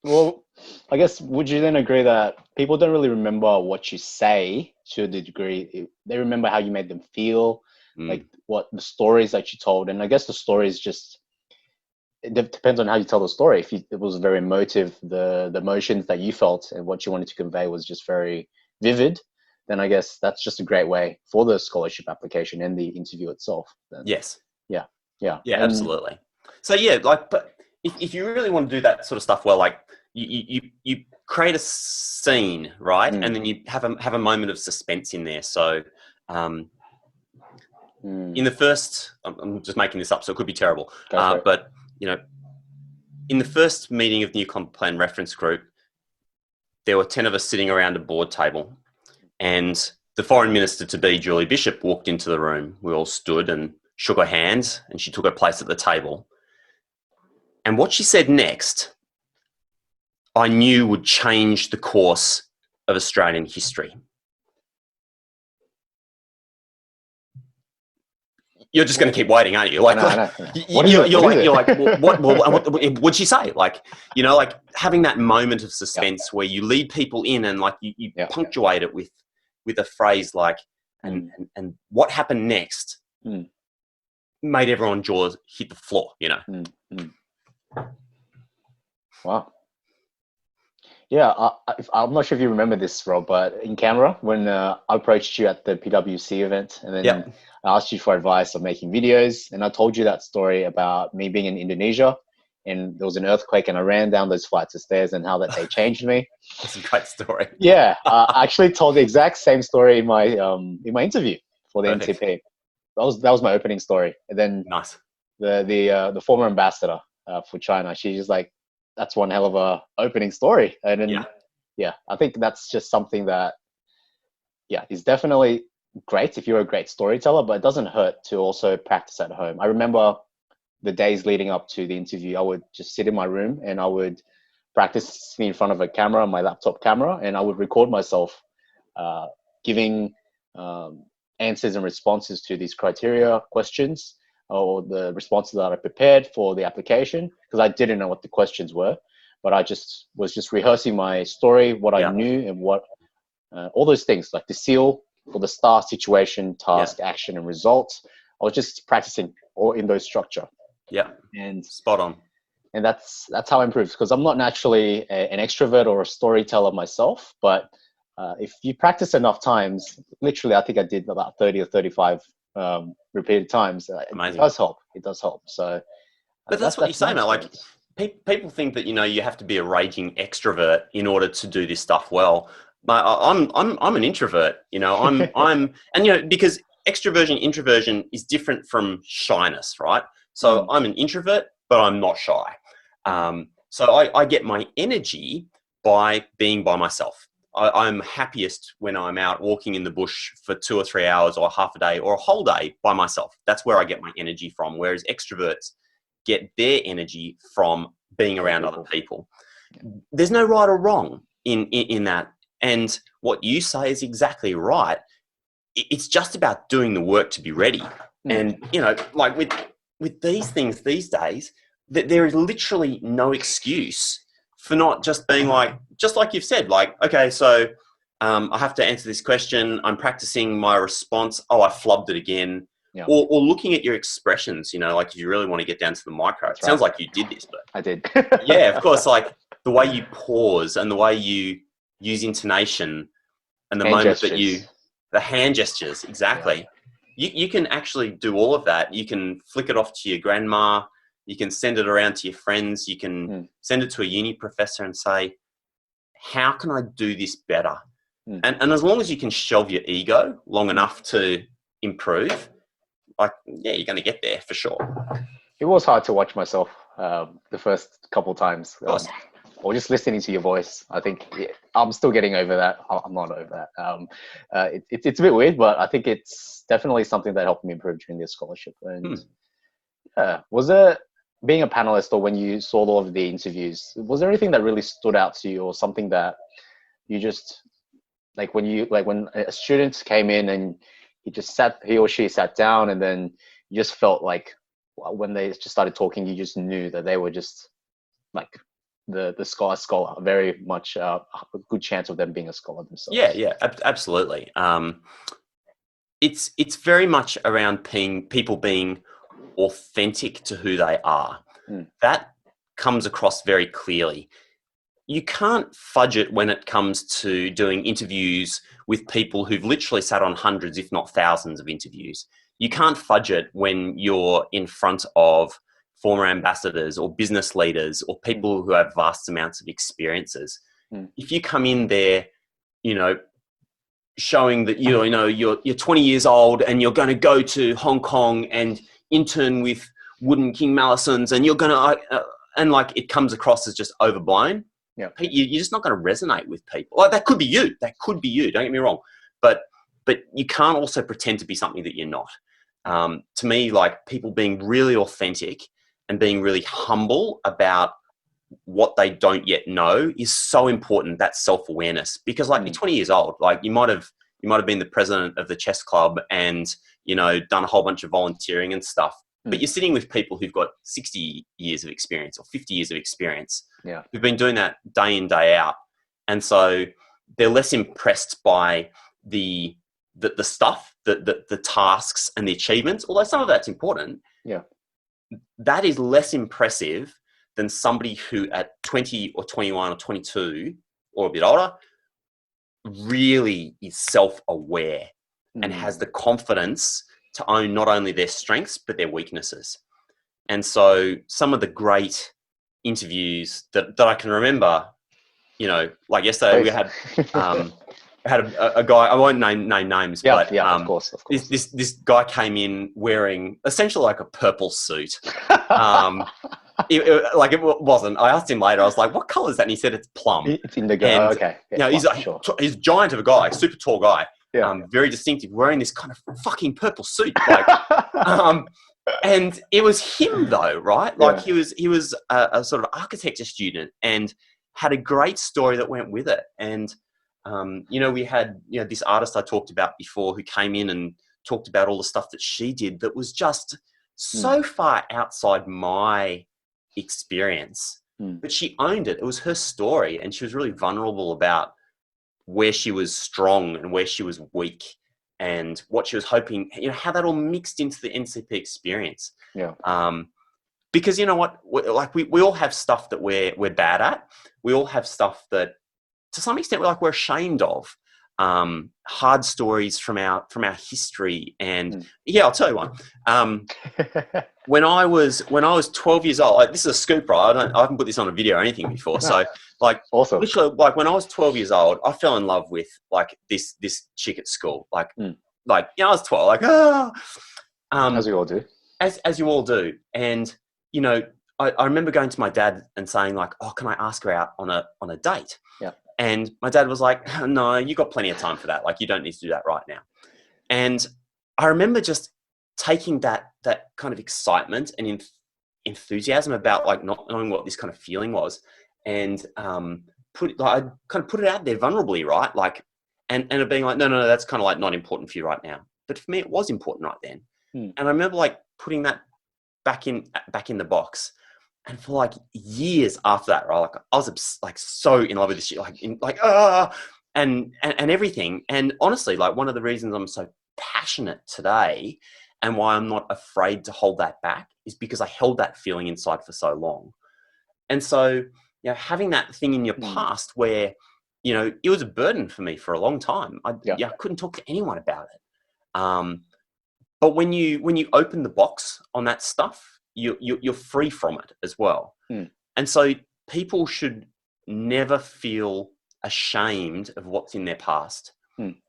Well, I guess would you then agree that people don't really remember what you say to the degree they remember how you made them feel, like what the stories that you told, and I guess the stories just it depends on how you tell the story. If it was very emotive, the emotions that you felt and what you wanted to convey was just very vivid, then I guess that's just a great way for the scholarship application and the interview itself. Then. Yes. Yeah. Yeah, absolutely. So yeah, like, but if you really want to do that sort of stuff well, like you create a scene, right, and then you have a moment of suspense in there. So in the first, I'm just making this up, so it could be terrible, but you know, in the first meeting of the New Colombo Plan reference group, there were 10 of us sitting around a board table, and the foreign minister to be, Julie Bishop, walked into the room. We all stood and shook her hands, and she took her place at the table. And what she said next, I knew would change the course of Australian history. You're just going to keep waiting, aren't you? Like, I know. You're like, what would she say? Like, you know, like having that moment of suspense where you lead people in and like you punctuate it with a phrase like, and what happened next made everyone's jaws hit the floor, you know? Wow. Yeah, I'm not sure if you remember this, Rob, but in camera, when I approached you at the PwC event, and then I asked you for advice on making videos, and I told you that story about me being in Indonesia, and there was an earthquake, and I ran down those flights of stairs, and how that day changed me. That's a great story. Yeah, I actually told the exact same story in my interview for the NCP. That was my opening story, and then the former ambassador for China, she's just like, that's one hell of a opening story. And then, I think that's just something that, is definitely great if you're a great storyteller, but it doesn't hurt to also practice at home. I remember the days leading up to the interview, I would just sit in my room and I would practice sitting in front of a camera, my laptop camera, and I would record myself giving answers and responses to these criteria questions, or the responses that I prepared for the application, because I didn't know what the questions were, but I just was rehearsing my story, what I knew, and what all those things, like the seal for the star, situation, task, action, and results. I was just practicing all in those structure. Yeah, and spot on. And that's how I improved, because I'm not naturally an extrovert or a storyteller myself, but if you practice enough times, literally, I think I did about 30 or 35 repeated times. It does help. So, but that's what you're saying, man. Like, people think that, you know, you have to be a raging extrovert in order to do this stuff well. I'm an introvert. You know, and you know, because extroversion, introversion is different from shyness, right? So I'm an introvert, but I'm not shy. So I get my energy by being by myself. I'm happiest when I'm out walking in the bush for 2 or 3 hours, or half a day, or a whole day by myself. That's where I get my energy from. Whereas extroverts get their energy from being around other people. There's no right or wrong in that. And what you say is exactly right. It's just about doing the work to be ready. And, you know, like with these things these days, that there is literally no excuse for not just being like, just like you've said, like, okay, so I have to answer this question. I'm practicing my response. Oh, I flubbed it again. Yeah. Or looking at your expressions, you know, like if you really want to get down to the micro. It sounds like you did this, but I did. Yeah, of course, like the way you pause and the way you use intonation and the moment that the hand gestures, exactly. Yeah. You can actually do all of that. You can flick it off to your grandma. You can send it around to your friends. You can send it to a uni professor and say, how can I do this better? And as long as you can shelve your ego long enough to improve, like, yeah, you're going to get there for sure. It was hard to watch myself the first couple of times. Or just listening to your voice. I think I'm still getting over that. I'm not over that. It's a bit weird, but I think it's definitely something that helped me improve during this scholarship. And was there, being a panelist, or when you saw all of the interviews, was there anything that really stood out to you, or something that you just like when a student came in and he or she sat down, and then you just felt like when they just started talking, you just knew that they were just like the scholar, very much a good chance of them being a scholar themselves. Yeah, absolutely. It's very much around people being authentic to who they are. That comes across very clearly. You can't fudge it when it comes to doing interviews with people who've literally sat on hundreds, if not thousands of interviews. You can't fudge it when you're in front of former ambassadors or business leaders or people who have vast amounts of experiences. If you come in there, showing that you're 20 years old and you're going to go to Hong Kong and intern with Wooden King Mallisons, and you're going to and like it comes across as just overblown. Yeah, you're just not going to resonate with people. Like that could be you. Don't get me wrong, but you can't also pretend to be something that you're not. To me, like people being really authentic and being really humble about what they don't yet know is so important. That self-awareness, because like you're 20 years old, like you might have been the president of the chess club and done a whole bunch of volunteering and stuff. But you're sitting with people who've got 60 years of experience or 50 years of experience, who've been doing that day in, day out. And so they're less impressed by the stuff, the tasks and the achievements, although some of that's important. Yeah. That is less impressive than somebody who at 20 or 21 or 22 or a bit older really is self-aware and has the confidence to own not only their strengths, but their weaknesses. And so some of the great interviews that I can remember, like yesterday we had, a guy, I won't name names, but of course. This guy came in wearing essentially like a purple suit. It wasn't. I asked him later, I was like, what color is that? And he said it's plum. It's indigo. And, okay. He's a giant of a guy, super tall guy. Yeah. Very distinctive, wearing this kind of fucking purple suit. Like, and it was him though, right? Like he was a sort of architecture student and had a great story that went with it. And, we had, this artist I talked about before who came in and talked about all the stuff that she did that was just so far outside my experience, but she owned it. It was her story. And she was really vulnerable about where she was strong and where she was weak and what she was hoping, how that all mixed into the NCP experience. Yeah. Because you know what, we all have stuff that we're bad at. We all have stuff that to some extent we're ashamed of. Hard stories from our history. And I'll tell you one. When I was 12 years old, this is a scoop, right? I haven't put this on a video or anything before. So awesome. Literally, when I was 12 years old, I fell in love with this chick at school. I was 12, as we all do. As you all do. And, I remember going to my dad and saying like, oh, can I ask her out on a date? Yeah. And my dad was like, no, you got plenty of time for that. Like, you don't need to do that right now. And I remember just taking that kind of excitement and enthusiasm about like not knowing what this kind of feeling was, and I kind of put it out there vulnerably, right? Like, and it being like, no, that's kind of like not important for you right now. But for me, it was important right then. And I remember like putting that back in the box. And for like years after that, right, like I was like so in love with this shit, and everything. And honestly, like one of the reasons I'm so passionate today and why I'm not afraid to hold that back is because I held that feeling inside for so long. And so, having that thing in your past where, it was a burden for me for a long time. I couldn't talk to anyone about it. But when you open the box on that stuff, you're free from it as well. And so people should never feel ashamed of what's in their past.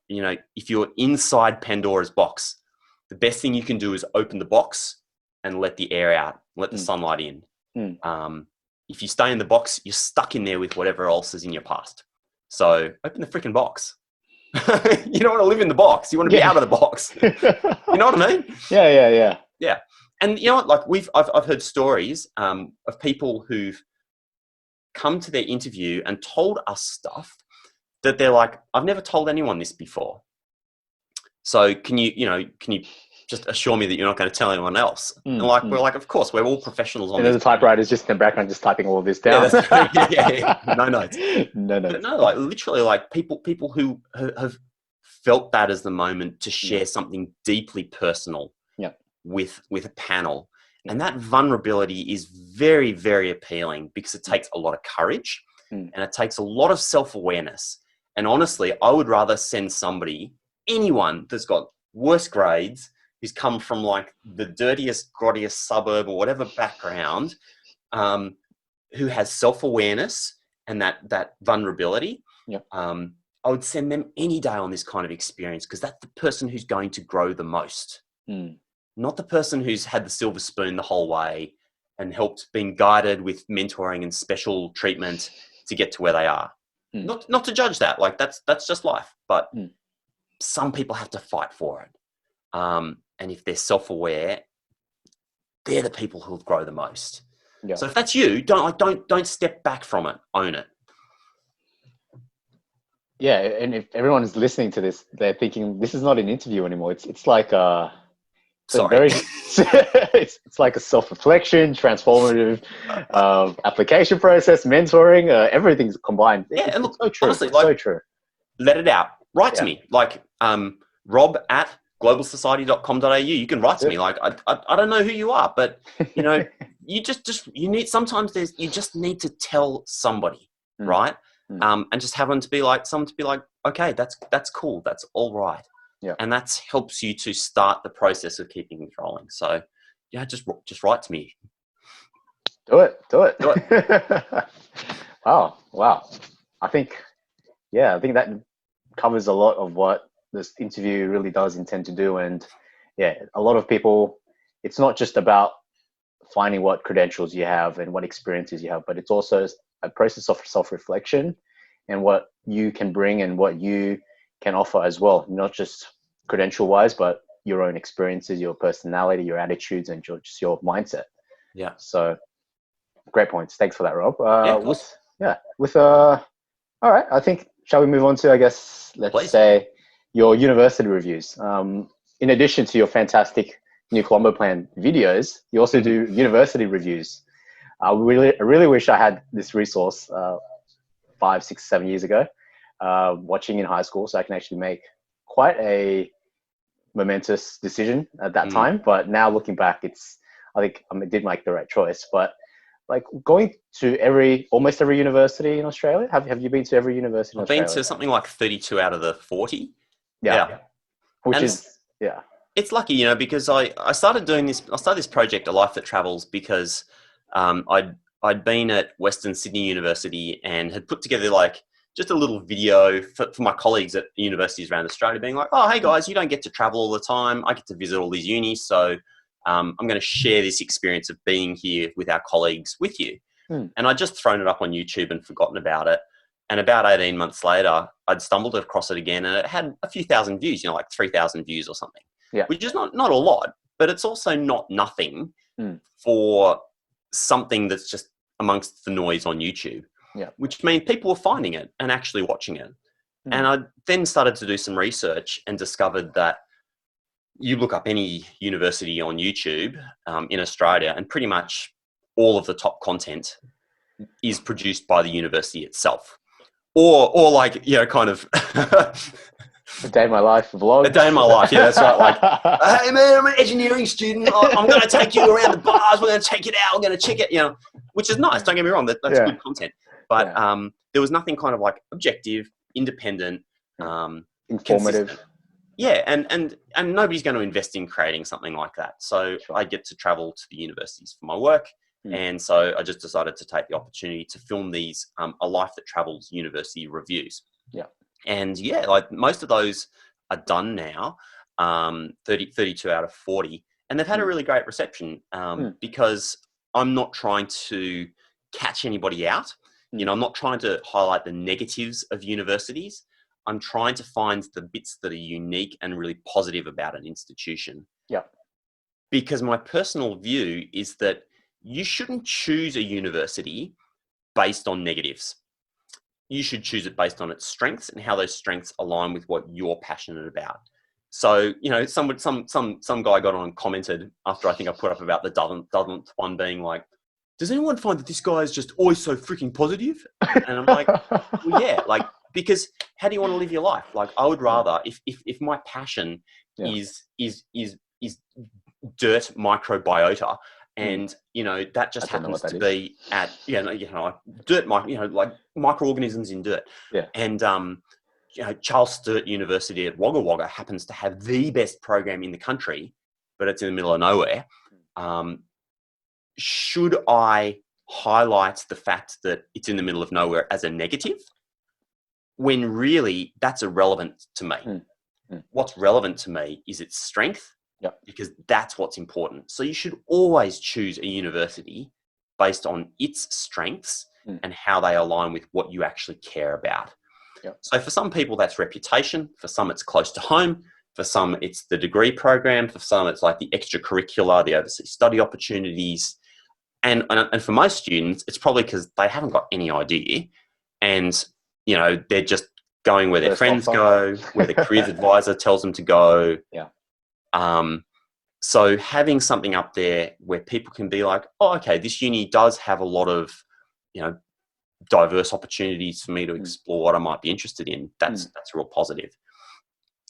If you're inside Pandora's box, the best thing you can do is open the box and let the air out, let the sunlight in. If you stay in the box, you're stuck in there with whatever else is in your past. So open the freaking box. You don't want to live in the box. You want to be out of the box. You know what I mean? Yeah. And you know what? Like I've heard stories of people who've come to their interview and told us stuff that they're like, I've never told anyone this before. So can you just assure me that you're not going to tell anyone else? And like, we're like, of course, we're all professionals on and this. the typewriter's just in the background, just typing all of this down. Yeah. No notes. No notes. But no, like literally, like people who have felt that as the moment to share something deeply personal with a panel. And that vulnerability is very, very appealing because it takes a lot of courage and it takes a lot of self-awareness. And honestly, I would rather send anyone that's got worse grades, who's come from like the dirtiest, grottiest suburb or whatever background, who has self-awareness and that vulnerability. I would send them any day on this kind of experience because that's the person who's going to grow the most. Not the person who's had the silver spoon the whole way and helped being guided with mentoring and special treatment to get to where they are. Not to judge that, like that's just life. But some people have to fight for it. And if they're self-aware, they're the people who'll grow the most. So if that's you, don't step back from it. Own it. Yeah, and if everyone is listening to this, they're thinking this is not an interview anymore. It's like it's like a self-reflection, transformative application process, mentoring, everything's combined. Yeah, and look, so true. Honestly, so true. Let it out. Write to me, like rob@globalsociety.com.au. You can write to me. Like I don't know who you are, but you sometimes you just need to tell somebody, right? And just have someone to be like, okay, that's cool, that's all right. And that helps you to start the process of keeping it rolling. So yeah, just write to me. Do it. Wow. I think that covers a lot of what this interview really does intend to do. And a lot of people, it's not just about finding what credentials you have and what experiences you have, but it's also a process of self-reflection and what you can bring and what you can offer as well, not just credential wise, but your own experiences, your personality, your attitudes, and just your mindset. So great points. Thanks for that, Rob. All right, I think, shall we move on to, I guess, let's say your university reviews. In addition to your fantastic new Colombo Plan videos, you also do university reviews. I really wish I had this resource 5, 6, 7 years ago, watching in high school, so I can actually make quite a momentous decision at that time. But now looking back, I think I did make the right choice. But like going to almost every university in Australia, have you been to every university in Australia? I've been to something like 32 out of the 40. It's lucky, because I started this project, A Life That Travels, because I'd been at Western Sydney University and had put together like just a little video for my colleagues at universities around Australia, being like, oh, hey guys, you don't get to travel all the time. I get to visit all these unis. So I'm going to share this experience of being here with our colleagues with you. And I'd just thrown it up on YouTube and forgotten about it. And about 18 months later, I'd stumbled across it again and it had a few thousand views, like 3,000 views or something, which is not a lot, but it's also not nothing for something that's just amongst the noise on YouTube. Which means people were finding it and actually watching it. And I then started to do some research and discovered that you look up any university on YouTube in Australia and pretty much all of the top content is produced by the university itself. Or like, kind of... A day in my life vlog. A day in my life, yeah, that's right. Like, hey man, I'm an engineering student. I'm going to take you around the bars. We're going to check it out. We're going to check it, which is nice. Don't get me wrong. That's good content. But there was nothing kind of like objective, independent, informative. Consistent. Yeah, and nobody's going to invest in creating something like that. So I get to travel to the universities for my work. And so I just decided to take the opportunity to film these A Life That Travels university reviews. And like most of those are done now, 32 out of 40. And they've had a really great reception because I'm not trying to catch anybody out. I'm not trying to highlight the negatives of universities. I'm trying to find the bits that are unique and really positive about an institution. Because my personal view is that you shouldn't choose a university based on negatives. you should choose it based on its strengths and how those strengths align with what you're passionate about. So, you know, some guy got on and commented after I think I put up about the doesn't one being like, does anyone find that this guy is just always so freaking positive? And I'm like, well, yeah, like, because how do you want to live your life? Like, I would rather, if my passion is dirt microbiota, and you know that just happens to be at dirt, like microorganisms in dirt, and Charles Sturt University at Wagga Wagga happens to have the best program in the country, but it's in the middle of nowhere. Should I highlight the fact that it's in the middle of nowhere as a negative, when really that's irrelevant to me? What's relevant to me is its strength, because that's what's important. So you should always choose a university based on its strengths and how they align with what you actually care about. So for some people, that's reputation. For some, it's close to home. For some, it's the degree program. For some, it's like the extracurricular, the overseas study opportunities. And for most students, it's probably because they haven't got any idea. And, you know, they're just going where their friends go, where the careers advisor tells them to go. So having something up there where people can be like, oh, okay, this uni does have a lot of, you know, diverse opportunities for me to explore what I might be interested in. That's real positive.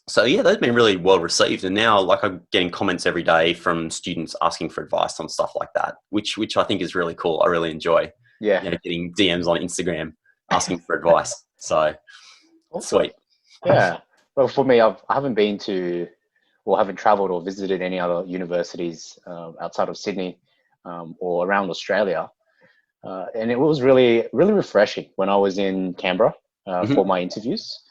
So yeah, those have been really well received. And now, like, I'm getting comments every day from students asking for advice on stuff like that, which I think is really cool. I really enjoy getting DMs on Instagram asking for advice. So awesome. Sweet. Yeah. Well, for me, I haven't been to, or haven't traveled or visited any other universities outside of Sydney or around Australia. And it was really, really refreshing when I was in Canberra for my interviews,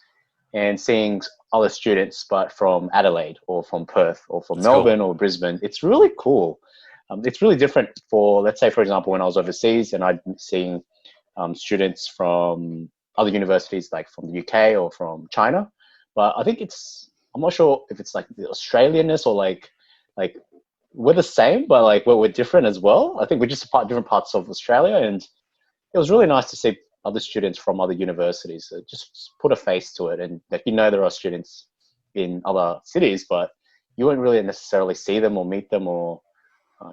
and seeing other students, but from Adelaide or from Perth or from Melbourne or Brisbane. It's really cool. It's really different for, let's say, for example, when I was overseas and I'd seeing students from other universities, like from the UK or from China. But I think I'm not sure if it's like the Australianness or like we're the same, but like we're different as well. I think we're just different parts of Australia, and it was really nice to see other students from other universities. So just put a face to it, and like, you know, there are students in other cities, but you won't really necessarily see them or meet them or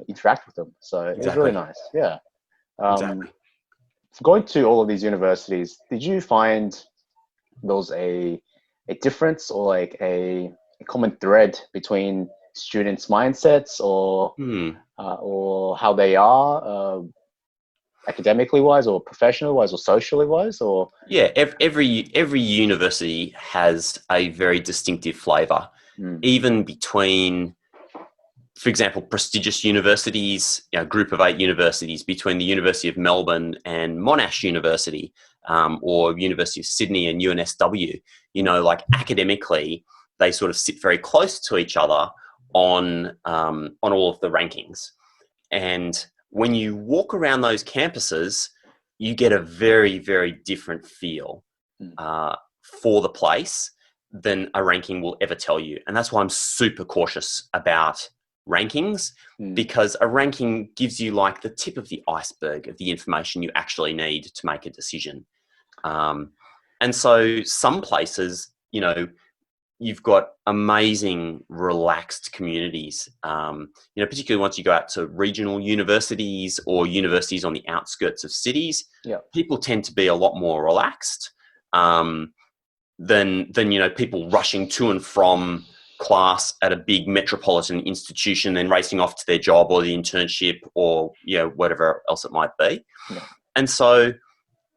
interact with them. So it was really nice. Yeah. Going to all of these universities, did you find there was a difference or like a common thread between students' mindsets or how they are academically wise or professionally wise or socially wise? Or every university has a very distinctive flavor, even between, for example, prestigious universities, a group of 8 universities, between the University of Melbourne and Monash University, or University of Sydney and UNSW. You know, like academically, they sort of sit very close to each other on all of the rankings. And when you walk around those campuses, you get a very, very different feel for the place than a ranking will ever tell you. And that's why I'm super cautious about rankings, because a ranking gives you like the tip of the iceberg of the information you actually need to make a decision. And so some places, you know, you've got amazing, relaxed communities. You know, particularly once you go out to regional universities or universities on the outskirts of cities, people tend to be a lot more relaxed than you know, people rushing to and from class at a big metropolitan institution and racing off to their job or the internship or, you know, whatever else it might be. And so,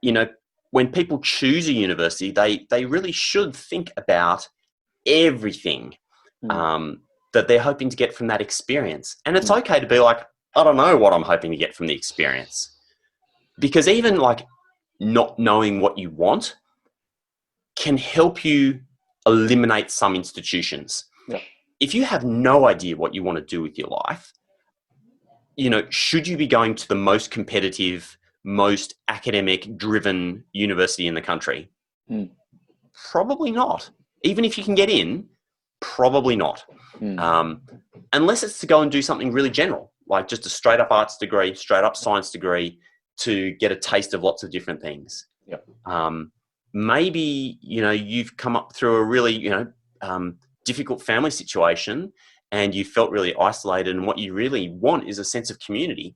you know, when people choose a university, they really should think about everything that they're hoping to get from that experience. And it's okay to be like, I don't know what I'm hoping to get from the experience, because even like not knowing what you want can help you eliminate some institutions. If you have no idea what you want to do with your life, you know, should you be going to the most competitive, most academic driven university in the country? Probably not. Even if you can get in, probably not. Unless it's to go and do something really general, like just a straight up arts degree, straight up science degree, to get a taste of lots of different things. maybe, you've come up through a really, difficult family situation and you felt really isolated, and what you really want is a sense of community.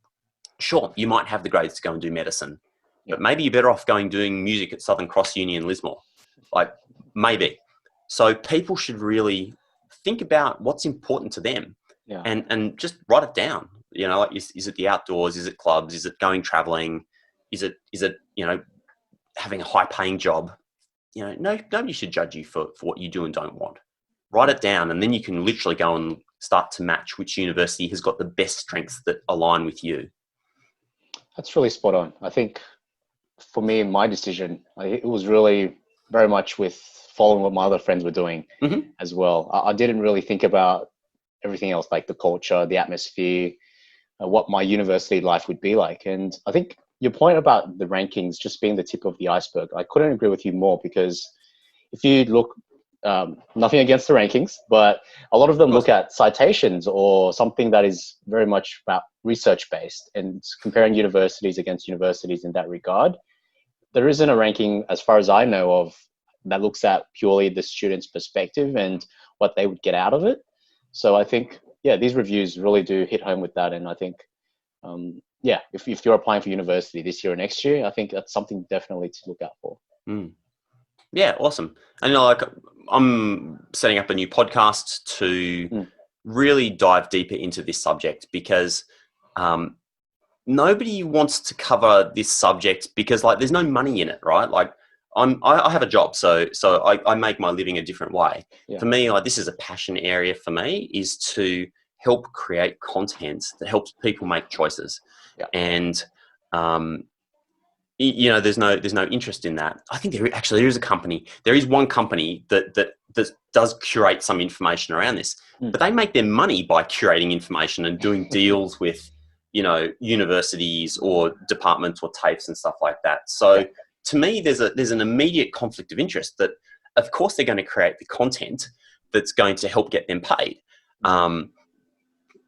Sure, you might have the grades to go and do medicine, but maybe you're better off doing music at Southern Cross Uni in Lismore. Like, maybe. So people should really think about what's important to them, and just write it down. Like, is it the outdoors? Is it clubs? Is it going traveling? Is it having a high paying job? Nobody should judge you for what you do and don't want. Write it down, and then you can literally go and start to match which university has got the best strengths that align with you. That's really spot on. I think for me, my decision, it was really very much with following what my other friends were doing as well. I didn't really think about everything else, like the culture, the atmosphere, what my university life would be like. And I think your point about the rankings just being the tip of the iceberg, I couldn't agree with you more, because if you look, nothing against the rankings, but a lot of them look at citations or something that is very much about research based, and comparing universities against universities in that regard. There isn't a ranking, as far as I know of, that looks at purely the student's perspective and what they would get out of it. So I think, these reviews really do hit home with that. And I think, if you're applying for university this year or next year, I think that's something definitely to look out for. Yeah, awesome. And I'm setting up a new podcast to really dive deeper into this subject, because nobody wants to cover this subject because there's no money in it, right? Like, I have a job, so I make my living a different way. For me, this is a passion area for me, is to help create content that helps people make choices. And there's no interest in that. I think there is a company. There is one company that does curate some information around this, but they make their money by curating information and doing deals with universities or departments or TAFEs and stuff like that. So to me, there's an immediate conflict of interest that, of course, they're going to create the content that's going to help get them paid,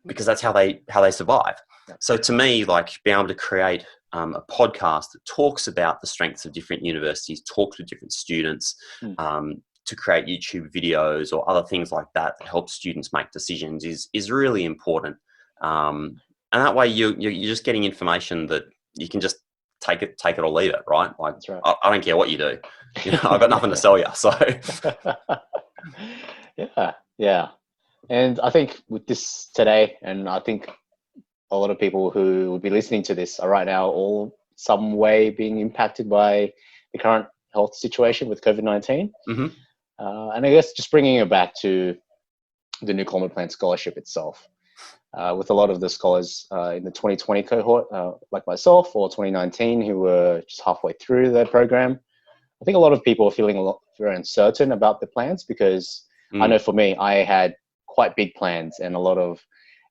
because that's how they survive. So to me, being able to create a podcast that talks about the strengths of different universities, talks with different students, to create YouTube videos or other things like that help students make decisions is really important. And that way you're just getting information that you can just take it or leave it, right? That's right. I don't care what you do. I've got nothing to sell you. So yeah. And I think with this today, and I think a lot of people who would be listening to this are right now all some way being impacted by the current health situation with COVID-19. And I guess just bringing it back to the new Colombo Plan scholarship itself, with a lot of the scholars in the 2020 cohort, like myself, or 2019, who were just halfway through the program, I think a lot of people are feeling very uncertain about the plans, because I know for me, I had quite big plans and a lot of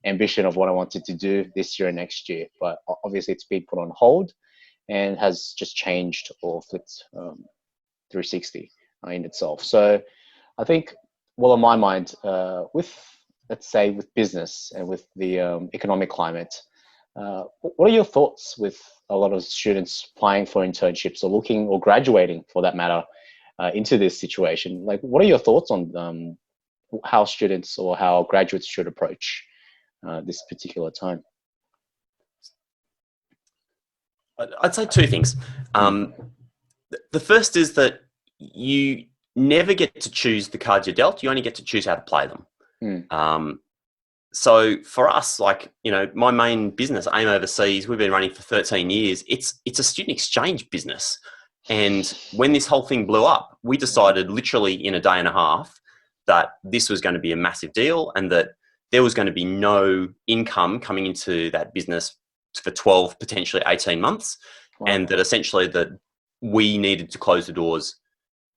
ambition of what I wanted to do this year and next year, but obviously it's been put on hold and has just changed or flipped 360 in itself. So I think, well, in my mind, with, let's say, with business and with the economic climate, what are your thoughts with a lot of students applying for internships or looking or graduating, for that matter, into this situation? Like, what are your thoughts on how students or how graduates should approach this particular time? I'd say two things. The first is that you never get to choose the cards you're dealt. You only get to choose how to play them. So for us, my main business, AIM Overseas, we've been running for 13 years. It's a student exchange business. And when this whole thing blew up, we decided literally in a day and a half that this was going to be a massive deal, and that there was going to be no income coming into that business for 12, potentially 18 months. Wow. And that essentially that we needed to close the doors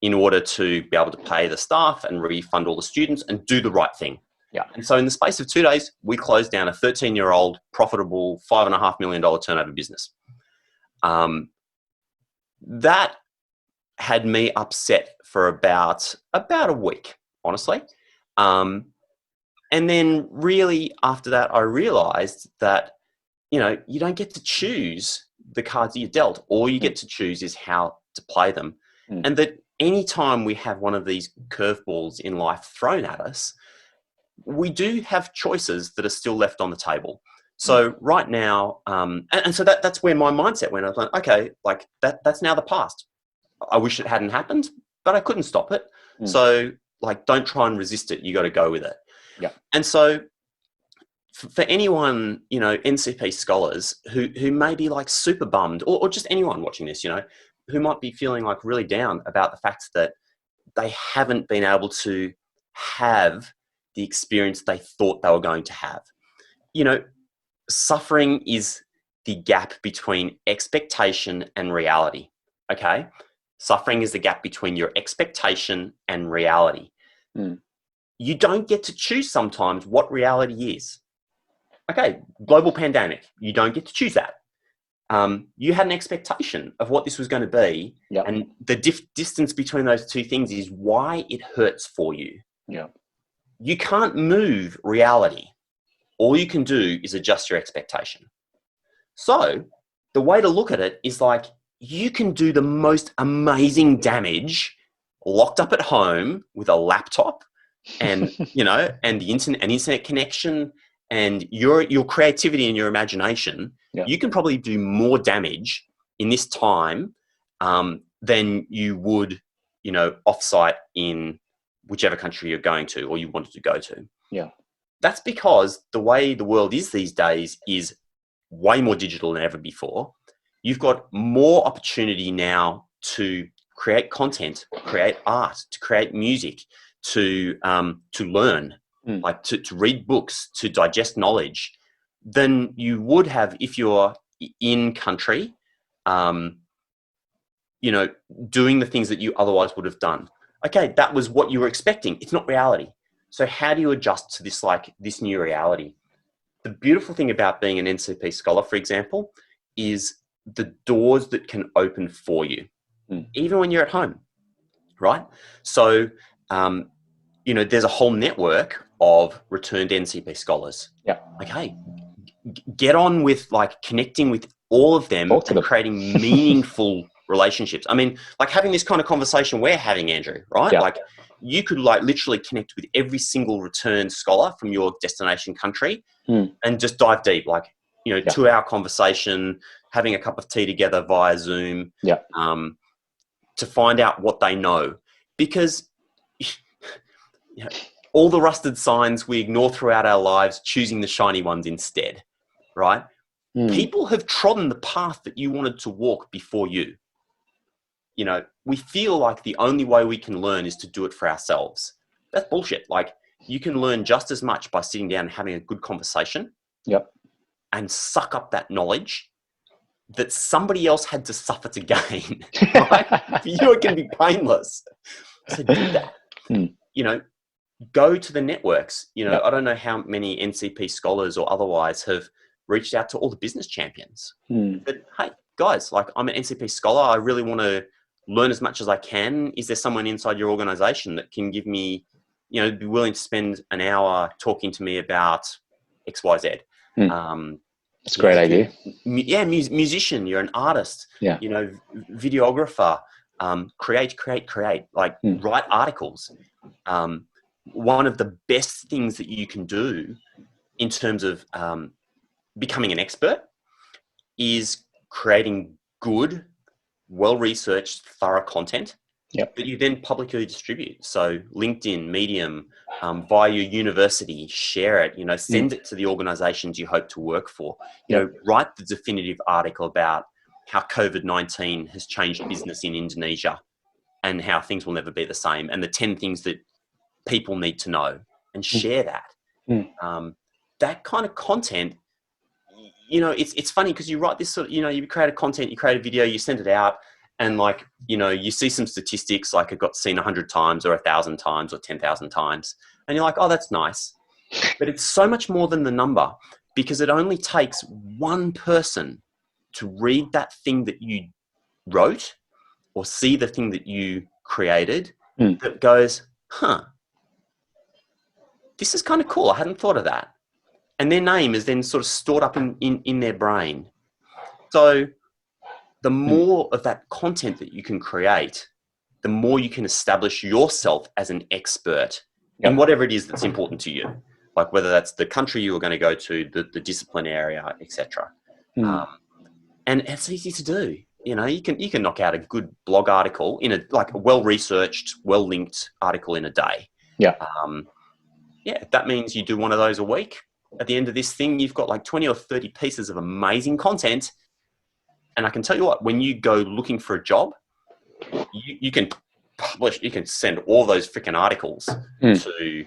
in order to be able to pay the staff and refund all the students and do the right thing. Yeah. And so in the space of 2 days, we closed down a 13-year-old profitable $5.5 million turnover business. That had me upset for about a week, honestly. And then really after that, I realized that, you don't get to choose the cards that you're dealt. All you get to choose is how to play them. Mm. And that anytime we have one of these curveballs in life thrown at us, we do have choices that are still left on the table. So right now, and so that's where my mindset went. I was like, okay, like that's now the past. I wish it hadn't happened, but I couldn't stop it. So like, don't try and resist it. You got to go with it. Yeah. And so for anyone, you know, NCP scholars who may be like super bummed, or just anyone watching this, you know, who might be feeling like really down about the fact that they haven't been able to have the experience they thought they were going to have. You know, suffering is the gap between expectation and reality. Okay. Suffering is the gap between your expectation and reality. You don't get to choose sometimes what reality is. Okay. Global pandemic. You don't get to choose that. You had an expectation of what this was going to be. Yep. And the distance between those two things is why it hurts for you. Yeah. You can't move reality. All you can do is adjust your expectation. So the way to look at it is like, you can do the most amazing damage locked up at home with a laptop and, you know, and the internet connection and your creativity and your imagination. Yeah. You can probably do more damage in this time than you would, you know, offsite in whichever country you're going to or you wanted to go to. Yeah. That's because the way the world is these days is way more digital than ever before. You've got more opportunity now to create content, create art, to create music, to learn, like to read books, to digest knowledge, than you would have if you're in country, you know, doing the things that you otherwise would have done. Okay, that was what you were expecting. It's not reality. So how do you adjust to this new reality? The beautiful thing about being an NCP scholar, for example, is the doors that can open for you, even when you're at home, right? So, you know, there's a whole network of returned NCP scholars. Yeah. Okay, get on with like connecting with all of them and creating meaningful relationships. I mean, like having this kind of conversation we're having, Andrew, right? Yeah. Like you could like literally connect with every single returned scholar from your destination country and just dive deep, like, you know, 2-hour conversation, having a cup of tea together via Zoom, to find out what they know. Because you know, all the rusted signs we ignore throughout our lives, choosing the shiny ones instead, right? People have trodden the path that you wanted to walk before you. You know, we feel like the only way we can learn is to do it for ourselves. That's bullshit. Like, you can learn just as much by sitting down and having a good conversation and suck up that knowledge that somebody else had to suffer to gain, right? For you, it can be painless. So do that. You know, go to the networks. You know, I don't know how many NCP scholars or otherwise have reached out to all the business champions. But hey, guys, like, I'm an NCP scholar. I really want to learn as much as I can. Is there someone inside your organization that can give me, you know, be willing to spend an hour talking to me about X, Y, Z? It's a great idea. Yeah, musician, you're an artist, you know, videographer, create, like write articles. One of the best things that you can do in terms of becoming an expert is creating good, well-researched, thorough content that you then publicly distribute. So LinkedIn, Medium, via your university, share it, you know, send it to the organizations you hope to work for. You know, write the definitive article about how COVID-19 has changed business in Indonesia and how things will never be the same, and the 10 things that people need to know, and share that. That kind of content, you know, it's funny because you write this sort of, you know, you create a content, you create a video, you send it out, and like, you know, you see some statistics like it got seen 100 times or 1,000 times or 10,000 times. And you're like, oh, that's nice. But it's so much more than the number, because it only takes one person to read that thing that you wrote or see the thing that you created that goes, huh, this is kind of cool. I hadn't thought of that. And their name is then sort of stored up in their brain. So the more of that content that you can create, the more you can establish yourself as an expert in whatever it is that's important to you, like whether that's the country you are going to go to, the discipline area, etc. And it's easy to do. You know, you can knock out a good blog article in a well-researched, well-linked article in a day. Yeah. If that means you do one of those a week, at the end of this thing, you've got like 20 or 30 pieces of amazing content. And I can tell you what, when you go looking for a job, you can publish, you can send all those freaking articles to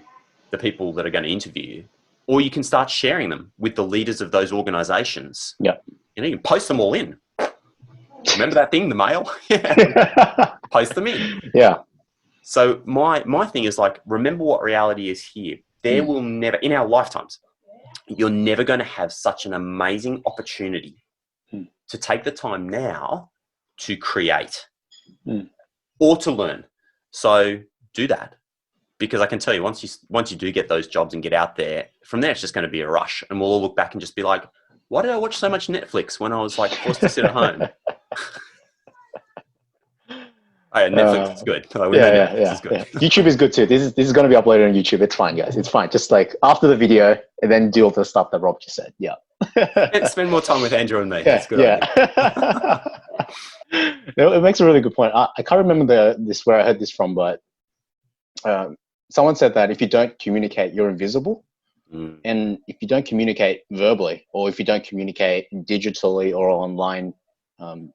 the people that are going to interview you, or you can start sharing them with the leaders of those organizations. Yeah. You know, you can post them all in. Remember that thing, the mail? Post them in. Yeah. So my thing is like, remember what reality is here. There will never, in our lifetimes, you're never going to have such an amazing opportunity to take the time now to create or to learn. So do that, because I can tell you, once you do get those jobs and get out there, from there it's just going to be a rush, and we'll all look back and just be like, why did I watch so much Netflix when I was like forced to sit at home? Netflix is good. Netflix is good. Yeah. YouTube is good too. This is going to be uploaded on YouTube. It's fine, guys. It's fine. Just like after the video, and then do all the stuff that Rob just said. Yeah. Spend more time with Andrew and me. That's good. Yeah. It makes a really good point. I can't remember where I heard this from, but someone said that if you don't communicate, you're invisible. And if you don't communicate verbally, or if you don't communicate digitally or online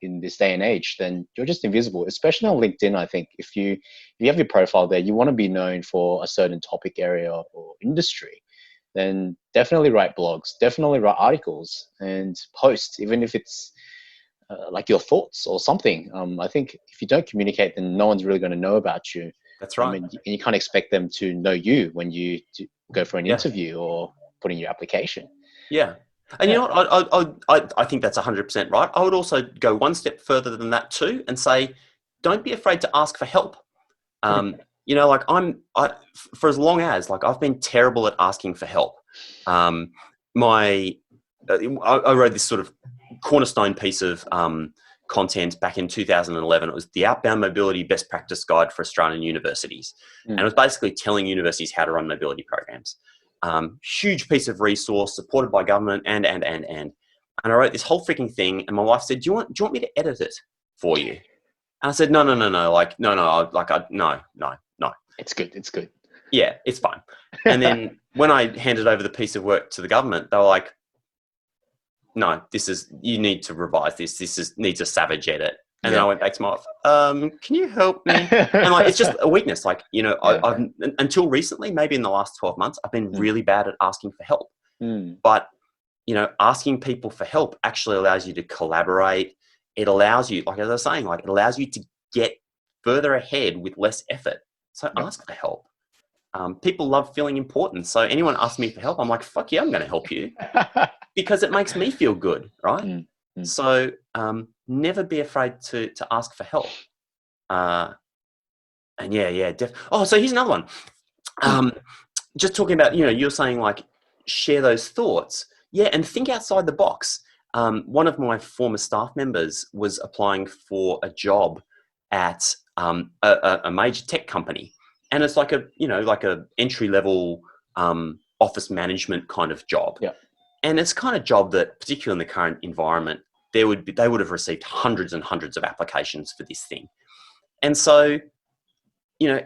in this day and age, then you're just invisible, especially on LinkedIn. I think if you have your profile there, you want to be known for a certain topic area or industry, then definitely write blogs, definitely write articles and post, even if it's like your thoughts or something. I think if you don't communicate, then no one's really going to know about you. That's right. And you can't expect them to know you when you go for an interview or put in your application. Yeah. And you know what? I think that's 100% right. I would also go one step further than that too, and say, don't be afraid to ask for help. You know, like for as long as I've been terrible at asking for help. I wrote this sort of cornerstone piece of content back in 2011. It was the Outbound Mobility Best Practice Guide for Australian Universities. And it was basically telling universities how to run mobility programs. Huge piece of resource supported by government and I wrote this whole freaking thing, and my wife said, do you want me to edit it for you? And I said, no. No. It's good. Yeah, it's fine. And then when I handed over the piece of work to the government, they were like, no, you need to revise this. Needs a savage edit. And then I went back to my wife, can you help me? And it's just a weakness. I've until recently, maybe in the last 12 months, I've been really bad at asking for help. But, asking people for help actually allows you to collaborate. It allows you, like as I was saying, it allows you to get further ahead with less effort. So ask for help. People love feeling important. So anyone asks me for help, I'm like, fuck yeah, I'm going to help you. Because it makes me feel good, right? So never be afraid to ask for help. So here's another one. Just talking about, you're saying share those thoughts. Yeah, and think outside the box. One of my former staff members was applying for a job at a major tech company. And it's like a entry level office management kind of job. Yeah. And it's kind of job that, particularly in the current environment, they would have received hundreds and hundreds of applications for this thing. And so,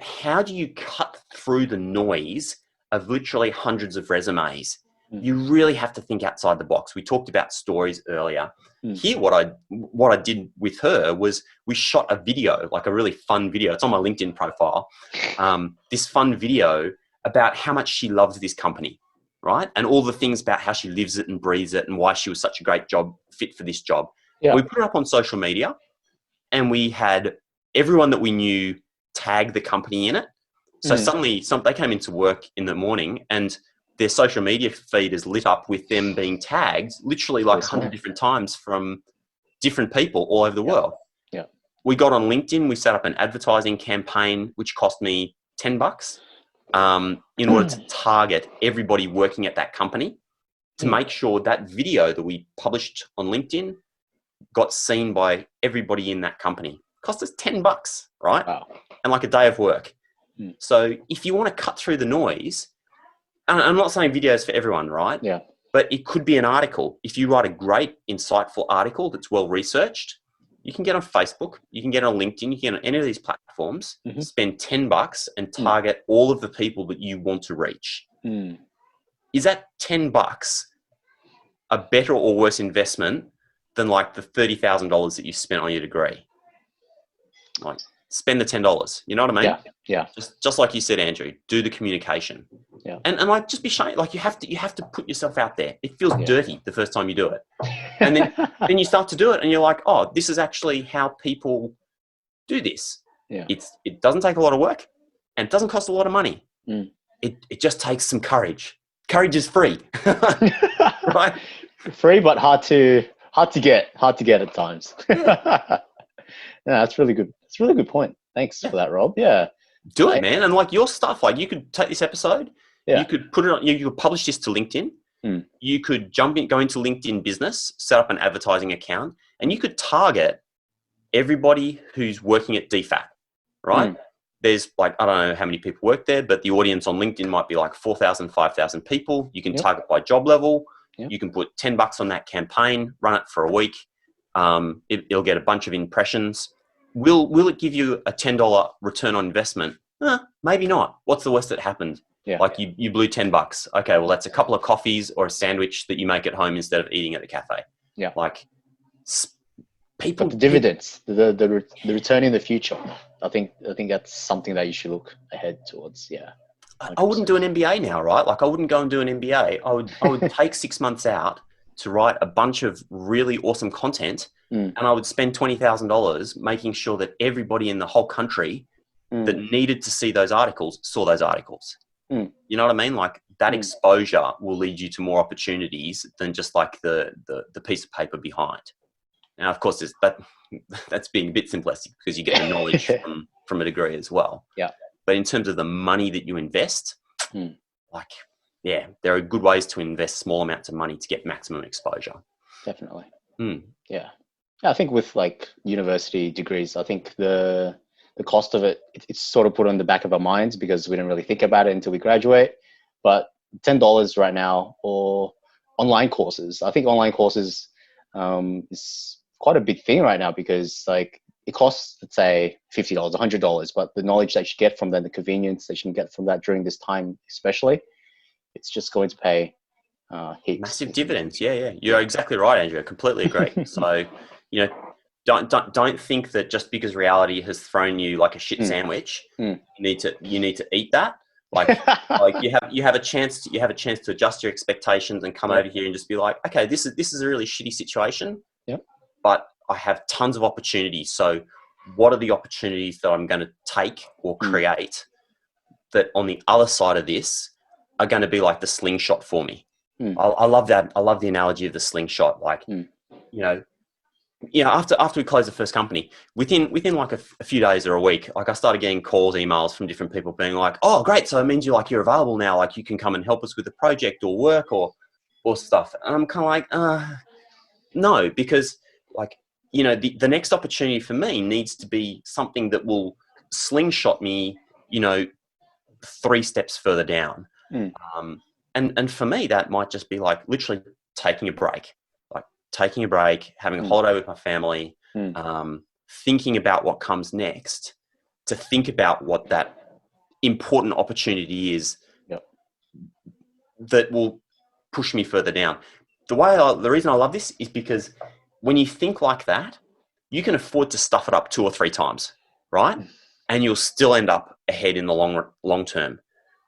how do you cut through the noise of literally hundreds of resumes? You really have to think outside the box. We talked about stories earlier. Here, what I did with her was we shot a video, a really fun video. It's on my LinkedIn profile. This fun video about how much she loves this company. Right? And all the things about how she lives it and breathes it and why she was such a great fit for this job. Yeah. We put it up on social media, and we had everyone that we knew tag the company in it. So suddenly they came into work in the morning and their social media feed is lit up with them being tagged literally 100 different times from different people all over the world. Yeah. We got on LinkedIn. We set up an advertising campaign, which cost me $10. In order to target everybody working at that company to make sure that video that we published on LinkedIn got seen by everybody in that company. Cost us $10, right? Wow. and like a day of work. Mm. So if you want to cut through the noise, and I'm not saying videos for everyone, right? Yeah. But it could be an article. If you write a great, insightful article that's well researched, you can get on Facebook, you can get on LinkedIn, you can get on any of these platforms, spend $10 and target all of the people that you want to reach. Mm. Is that $10 a better or worse investment than like the $30,000 that you spent on your degree? Like, spend the $10. You know what I mean? Yeah. Yeah. Just like you said, Andrew, do the communication. Yeah. And like, just be shy. Like you have to put yourself out there. It feels Yeah. dirty the first time you do it. And then you start to do it and you're like, oh, this is actually how people do this. Yeah. It doesn't take a lot of work and it doesn't cost a lot of money. Mm. It just takes some courage. Courage is free. Right? Free, but hard to get at times. Yeah, that's really good. It's a really good point. Thanks for that, Rob. Yeah. Do it, man. And like your stuff, like you could take this episode, yeah. you could put it on, you could publish this to LinkedIn. You could go into LinkedIn Business, set up an advertising account, and you could target everybody who's working at DFAT, right? There's like, I don't know how many people work there, but the audience on LinkedIn might be like 4,000, 5,000 people. You can target by job level. You can put $10 on that campaign, run it for a week. It'll get a bunch of impressions. Will it give you a $10 return on investment? Maybe not. What's the worst that happened? Yeah. Like you blew $10. Okay, well that's a couple of coffees or a sandwich that you make at home instead of eating at the cafe. Yeah. Like people. But the dividends, the return in the future. I think that's something that you should look ahead towards. Yeah. 100%. I wouldn't do an MBA now, right? Like I wouldn't go and do an MBA. I would take 6 months out to write a bunch of really awesome content, and I would spend $20,000 making sure that everybody in the whole country that needed to see those articles saw those articles. You know what I mean? Like that exposure will lead you to more opportunities than just like the piece of paper behind. Now, of course, that's being a bit simplistic because you get the knowledge from a degree as well. Yeah. But in terms of the money that you invest, like, yeah, there are good ways to invest small amounts of money to get maximum exposure. Definitely. Yeah. I think with like university degrees, I think the cost of it's sort of put on the back of our minds because we don't really think about it until we graduate. But $10 right now, or online courses. I think online courses is quite a big thing right now because like it costs, let's say $50, $100, but the knowledge that you get from that, the convenience that you can get from that during this time, especially, it's just going to pay heaps. Massive dividends. Yeah. You're exactly right, Andrew. I completely agree. So, don't think that just because reality has thrown you like a shit sandwich, you need to eat that. Like you have a chance to adjust your expectations and come over here and just be like, okay, this is a really shitty situation. Yep. But I have tons of opportunities. So what are the opportunities that I'm going to take or create that on the other side of this are going to be like the slingshot for me? I love that. I love the analogy of the slingshot. Like, after we closed the first company, within like a few days or a week, like I started getting calls, emails from different people being like, oh, great. So it means you're available now. Like you can come and help us with the project or work or stuff. And I'm kind of like, no, because like, the next opportunity for me needs to be something that will slingshot me, 3 steps further down. And for me, that might just be like literally taking a break, having a holiday with my family, thinking about what comes next, to think about what that important opportunity is that will push me further down. The reason I love this is because when you think like that, you can afford to stuff it up 2 or 3 times, right? And you'll still end up ahead in the long term,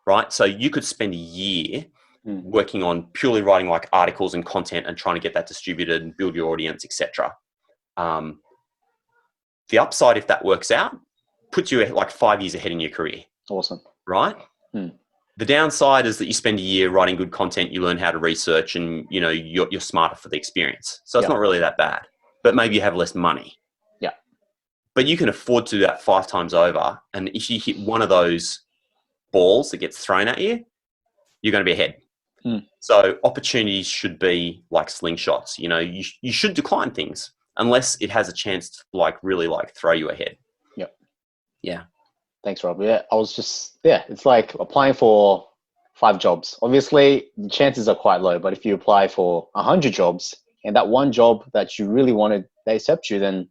right? So you could spend a year working on purely writing like articles and content and trying to get that distributed and build your audience, etc. The upside, if that works out, puts you like 5 years ahead in your career. Awesome. Right? The downside is that you spend a year writing good content, you learn how to research, and you're smarter for the experience. So it's not really that bad. But maybe you have less money. Yeah. But you can afford to do that 5 times over. And if you hit one of those balls that gets thrown at you, you're going to be ahead. So opportunities should be like slingshots. You should decline things unless it has a chance to like really like throw you ahead. Yep. Yeah. Thanks, Rob. Yeah, I was just, yeah, it's like applying for 5 jobs. Obviously, the chances are quite low, but if you apply for 100 jobs and that one job that you really wanted, they accept you, then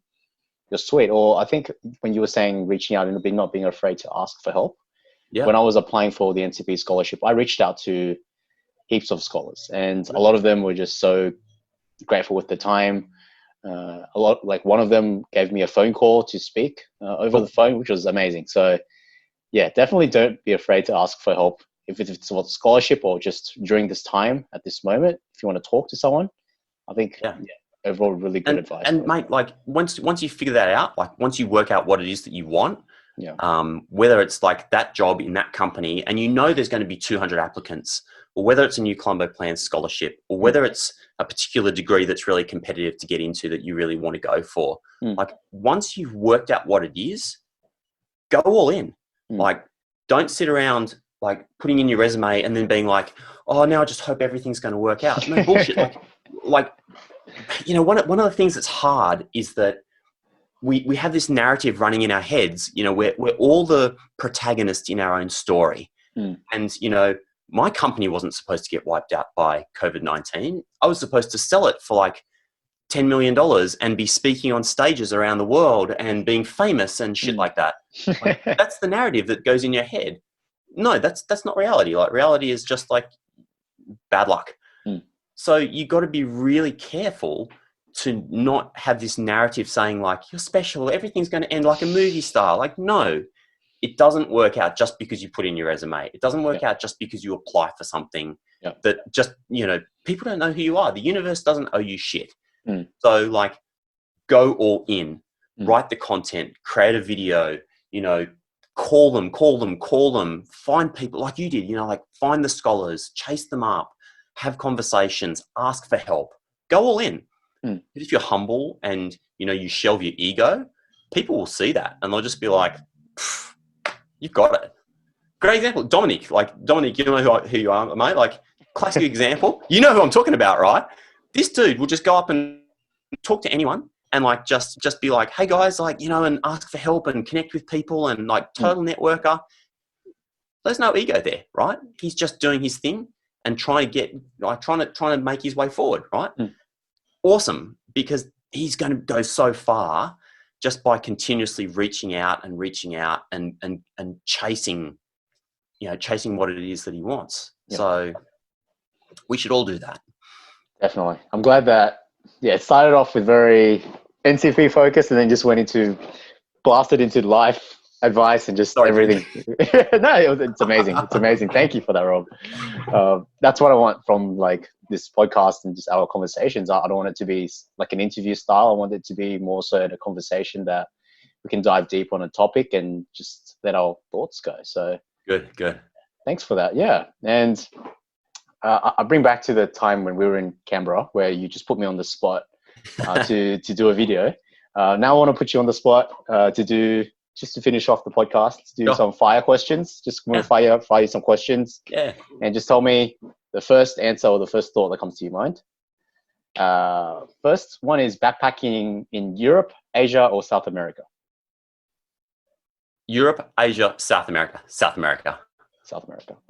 you're sweet. Or I think when you were saying reaching out and not being afraid to ask for help, Yeah. when I was applying for the NCP scholarship, I reached out to heaps of scholars, and a lot of them were just so grateful with the time. Like one of them gave me a phone call to speak over the phone, which was amazing. So yeah, definitely don't be afraid to ask for help if it's about scholarship or just during this time at this moment. If you want to talk to someone, I think overall really good advice. And mate, like once you figure that out, like once you work out what it is that you want, whether it's like that job in that company and you know there's going to be 200 applicants, or whether it's a new Colombo Plan scholarship, or whether it's a particular degree that's really competitive to get into that you really want to go for, like once you've worked out what it is, go all in. Like don't sit around like putting in your resume and then being like, oh, now I just hope everything's going to work out. No bullshit. like you know, one of the things that's hard is that we have this narrative running in our heads. You know, we're all the protagonists in our own story. And, you know, my company wasn't supposed to get wiped out by COVID-19. I was supposed to sell it for like $10 million and be speaking on stages around the world and being famous and shit like that. Like, that's the narrative that goes in your head. No, that's not reality. Like reality is just like bad luck. So you got to be really careful to not have this narrative saying like, you're special, everything's going to end like a movie star. Like, no, it doesn't work out just because you put in your resume. It doesn't work out just because you apply for something that just, you know, people don't know who you are. The universe doesn't owe you shit. So like go all in, write the content, create a video, you know, call them, find people like you did, you know, like find the scholars, chase them up, have conversations, ask for help, go all in. If you're humble and, you know, you shelve your ego, people will see that and they'll just be like, you've got it. Great example, Dominic. Like Dominic, you know who you are, mate. Like classic example. You know who I'm talking about, right? This dude will just go up and talk to anyone and like just be like, hey guys, like, you know, and ask for help and connect with people and like total networker. There's no ego there, right? He's just doing his thing and trying to make his way forward, right? Awesome, because he's going to go so far just by continuously reaching out and chasing, you know, chasing what it is that he wants. So we should all do that. Definitely. I'm glad that, it started off with very NCP focused and then just blasted into life advice and just everything. No, it's amazing. It's amazing. Thank you for that, Rob. That's what I want from like this podcast and just our conversations. I don't want it to be like an interview style. I want it to be more so a conversation that we can dive deep on a topic and just let our thoughts go. So good. Thanks for that. Yeah. And I bring back to the time when we were in Canberra where you just put me on the spot to do a video. Now I want to put you on the spot to finish off the podcast, to do some fire questions. Just want to fire you some questions. Yeah. And just tell me the first answer or the first thought that comes to your mind. First one is backpacking in Europe, Asia, or South America? Europe, Asia, South America. South America.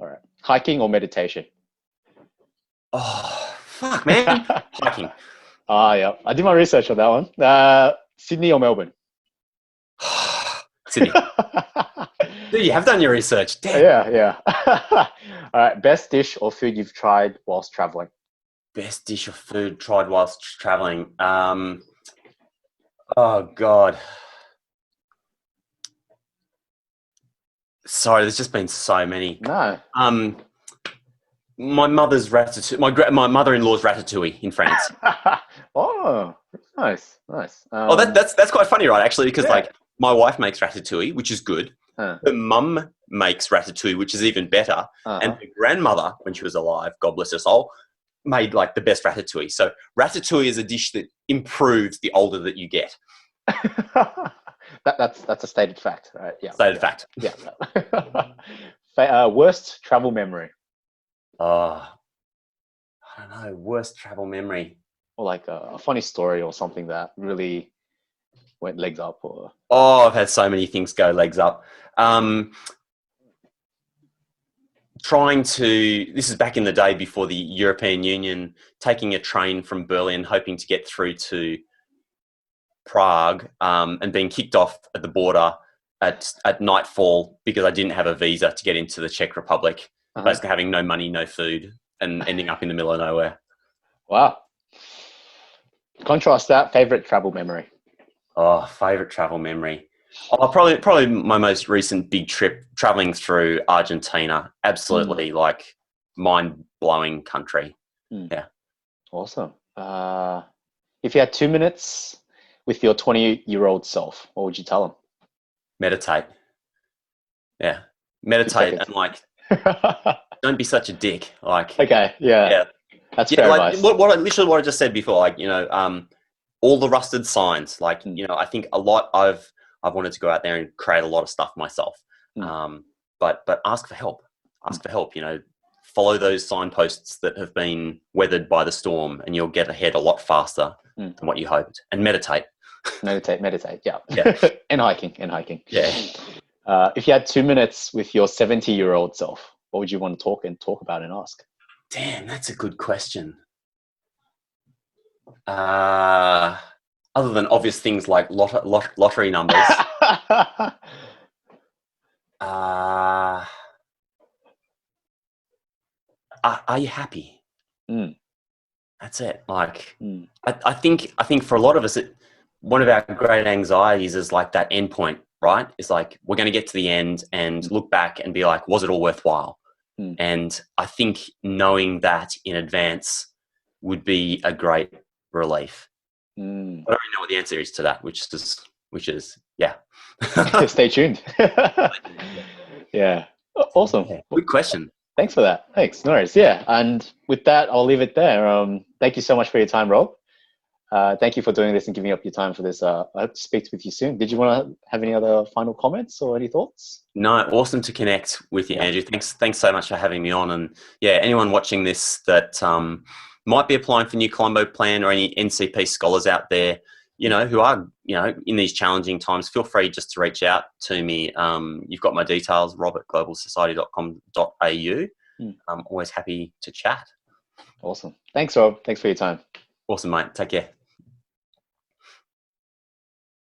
All right. Hiking or meditation? Oh, fuck, man. Hiking. Yeah. I did my research on that one. Sydney or Melbourne? Sydney. Dude, you have done your research. Damn. Yeah. All right. Best dish or food you've tried whilst traveling? Best dish or food tried whilst traveling. Oh, God. Sorry, there's just been so many. No. My mother's ratatouille. My mother-in-law's ratatouille in France. Oh, nice. That's quite funny, right? Actually, because like my wife makes ratatouille, which is good. Her mum makes ratatouille, which is even better. And her grandmother, when she was alive, God bless her soul, made like the best ratatouille. So ratatouille is a dish that improves the older that you get. That's a stated fact, right? Yeah. Stated fact. Yeah. Worst travel memory? I don't know. Worst travel memory. Or like a funny story or something that really went legs up? Or Oh, I've had so many things go legs up. This is back in the day before the European Union, taking a train from Berlin, hoping to get through to Prague, and being kicked off at the border at nightfall because I didn't have a visa to get into the Czech Republic. Basically having no money, no food, and ending up in the middle of nowhere. wow. Contrast that, favorite travel memory. Oh, favorite travel memory. Oh, probably my most recent big trip, traveling through Argentina. Absolutely, like mind-blowing country. Yeah. Awesome. If you had 2 minutes with your 20-year-old self, what would you tell them? Meditate. Yeah. Meditate and like, don't be such a dick. Like, okay. Yeah. That's fair like advice. Literally what I just said before, like, all the rusted signs, like, I think a lot I've wanted to go out there and create a lot of stuff myself. But ask for help. Follow those signposts that have been weathered by the storm, and you'll get ahead a lot faster than what you hoped. And meditate. Meditate. Yeah. and hiking. Yeah. If you had 2 minutes with your 70-year-old self, what would you want to talk about and ask? Damn, that's a good question. Other than obvious things like lottery numbers. Are you happy? That's it. Like, I think for a lot of us, one of our great anxieties is like that end point, right? It's like, we're going to get to the end and look back and be like, was it all worthwhile? And I think knowing that in advance would be a great relief. I don't really know what the answer is to that, which is yeah. Stay tuned. Yeah. Awesome. Yeah, good question. Thanks for that. Thanks. No worries. Yeah. And with that, I'll leave it there. Thank you so much for your time, Rob. Thank you for doing this and giving up your time for this. I hope to speak with you soon. Did you want to have any other final comments or any thoughts? No, awesome to connect with you, Andrew. Thanks so much for having me on. And yeah, anyone watching this that might be applying for new Colombo Plan, or any NCP scholars out there, who are, in these challenging times, feel free just to reach out to me. You've got my details, rob@globalsociety.com.au. I'm always happy to chat. Awesome. Thanks, Rob. Thanks for your time. Awesome, mate. Take care.